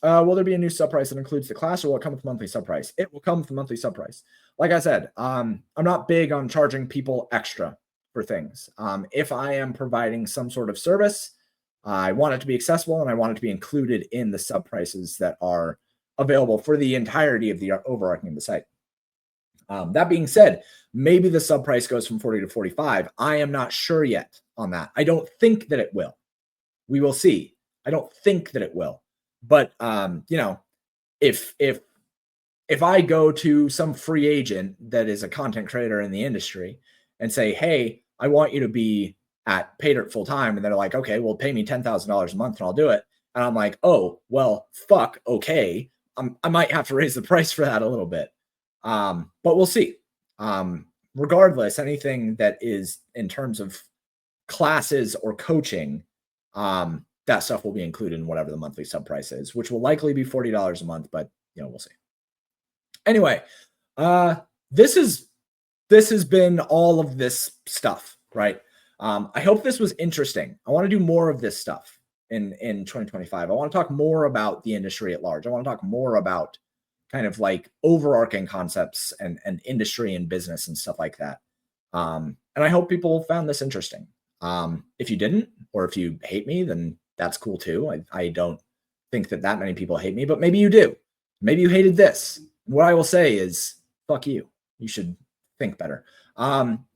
Will there be a new sub price that includes the class, or will it come with monthly sub price? It will come with the monthly sub price. Like I said, I'm not big on charging people extra for things. If I am providing some sort of service, I want it to be accessible and I want it to be included in the sub prices that are available for the entirety of the overarching of the site. That being said, maybe the sub price goes from 40 to 45. I am not sure yet on that. I don't think that it will. We will see. I don't think that it will. But if I go to some free agent that is a content creator in the industry and say, hey, I want you to be at Paydirt full time, and they're like, okay, well, pay me $10,000 a month and I'll do it. And I'm like, oh, well, fuck, okay. I might have to raise the price for that a little bit. But we'll see. Regardless, anything that is in terms of classes or coaching, that stuff will be included in whatever the monthly sub price is, which will likely be $40 a month, but we'll see. Anyway, this has been all of this stuff, right? I hope this was interesting. I want to do more of this stuff in 2025. I want to talk more about the industry at large. I want to talk more about kind of like overarching concepts and industry and business and stuff like that. And I hope people found this interesting. If you didn't, or if you hate me, then that's cool too. I don't think that many people hate me, but maybe you do. Maybe you hated this. What I will say is, fuck you. You should think better.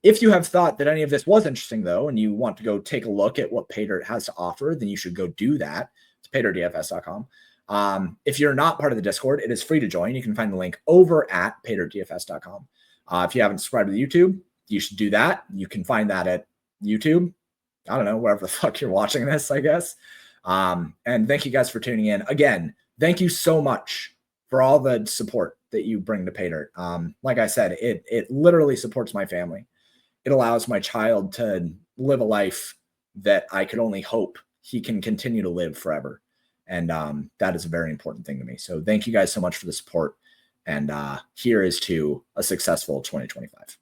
If you have thought that any of this was interesting, though, and you want to go take a look at what Paydirt has to offer, then you should go do that. It's paydirtdfs.com. If you're not part of the Discord, it is free to join. You can find the link over at paydirtdfs.com. If you haven't subscribed to the YouTube, you should do that. You can find that at YouTube. I don't know, wherever the fuck you're watching this, I guess. And thank you guys for tuning in. Again, thank you so much for all the support that you bring to Paydirt. Like I said, it literally supports my family. It allows my child to live a life that I could only hope he can continue to live forever. And that is a very important thing to me. So thank you guys so much for the support. And here is to a successful 2025.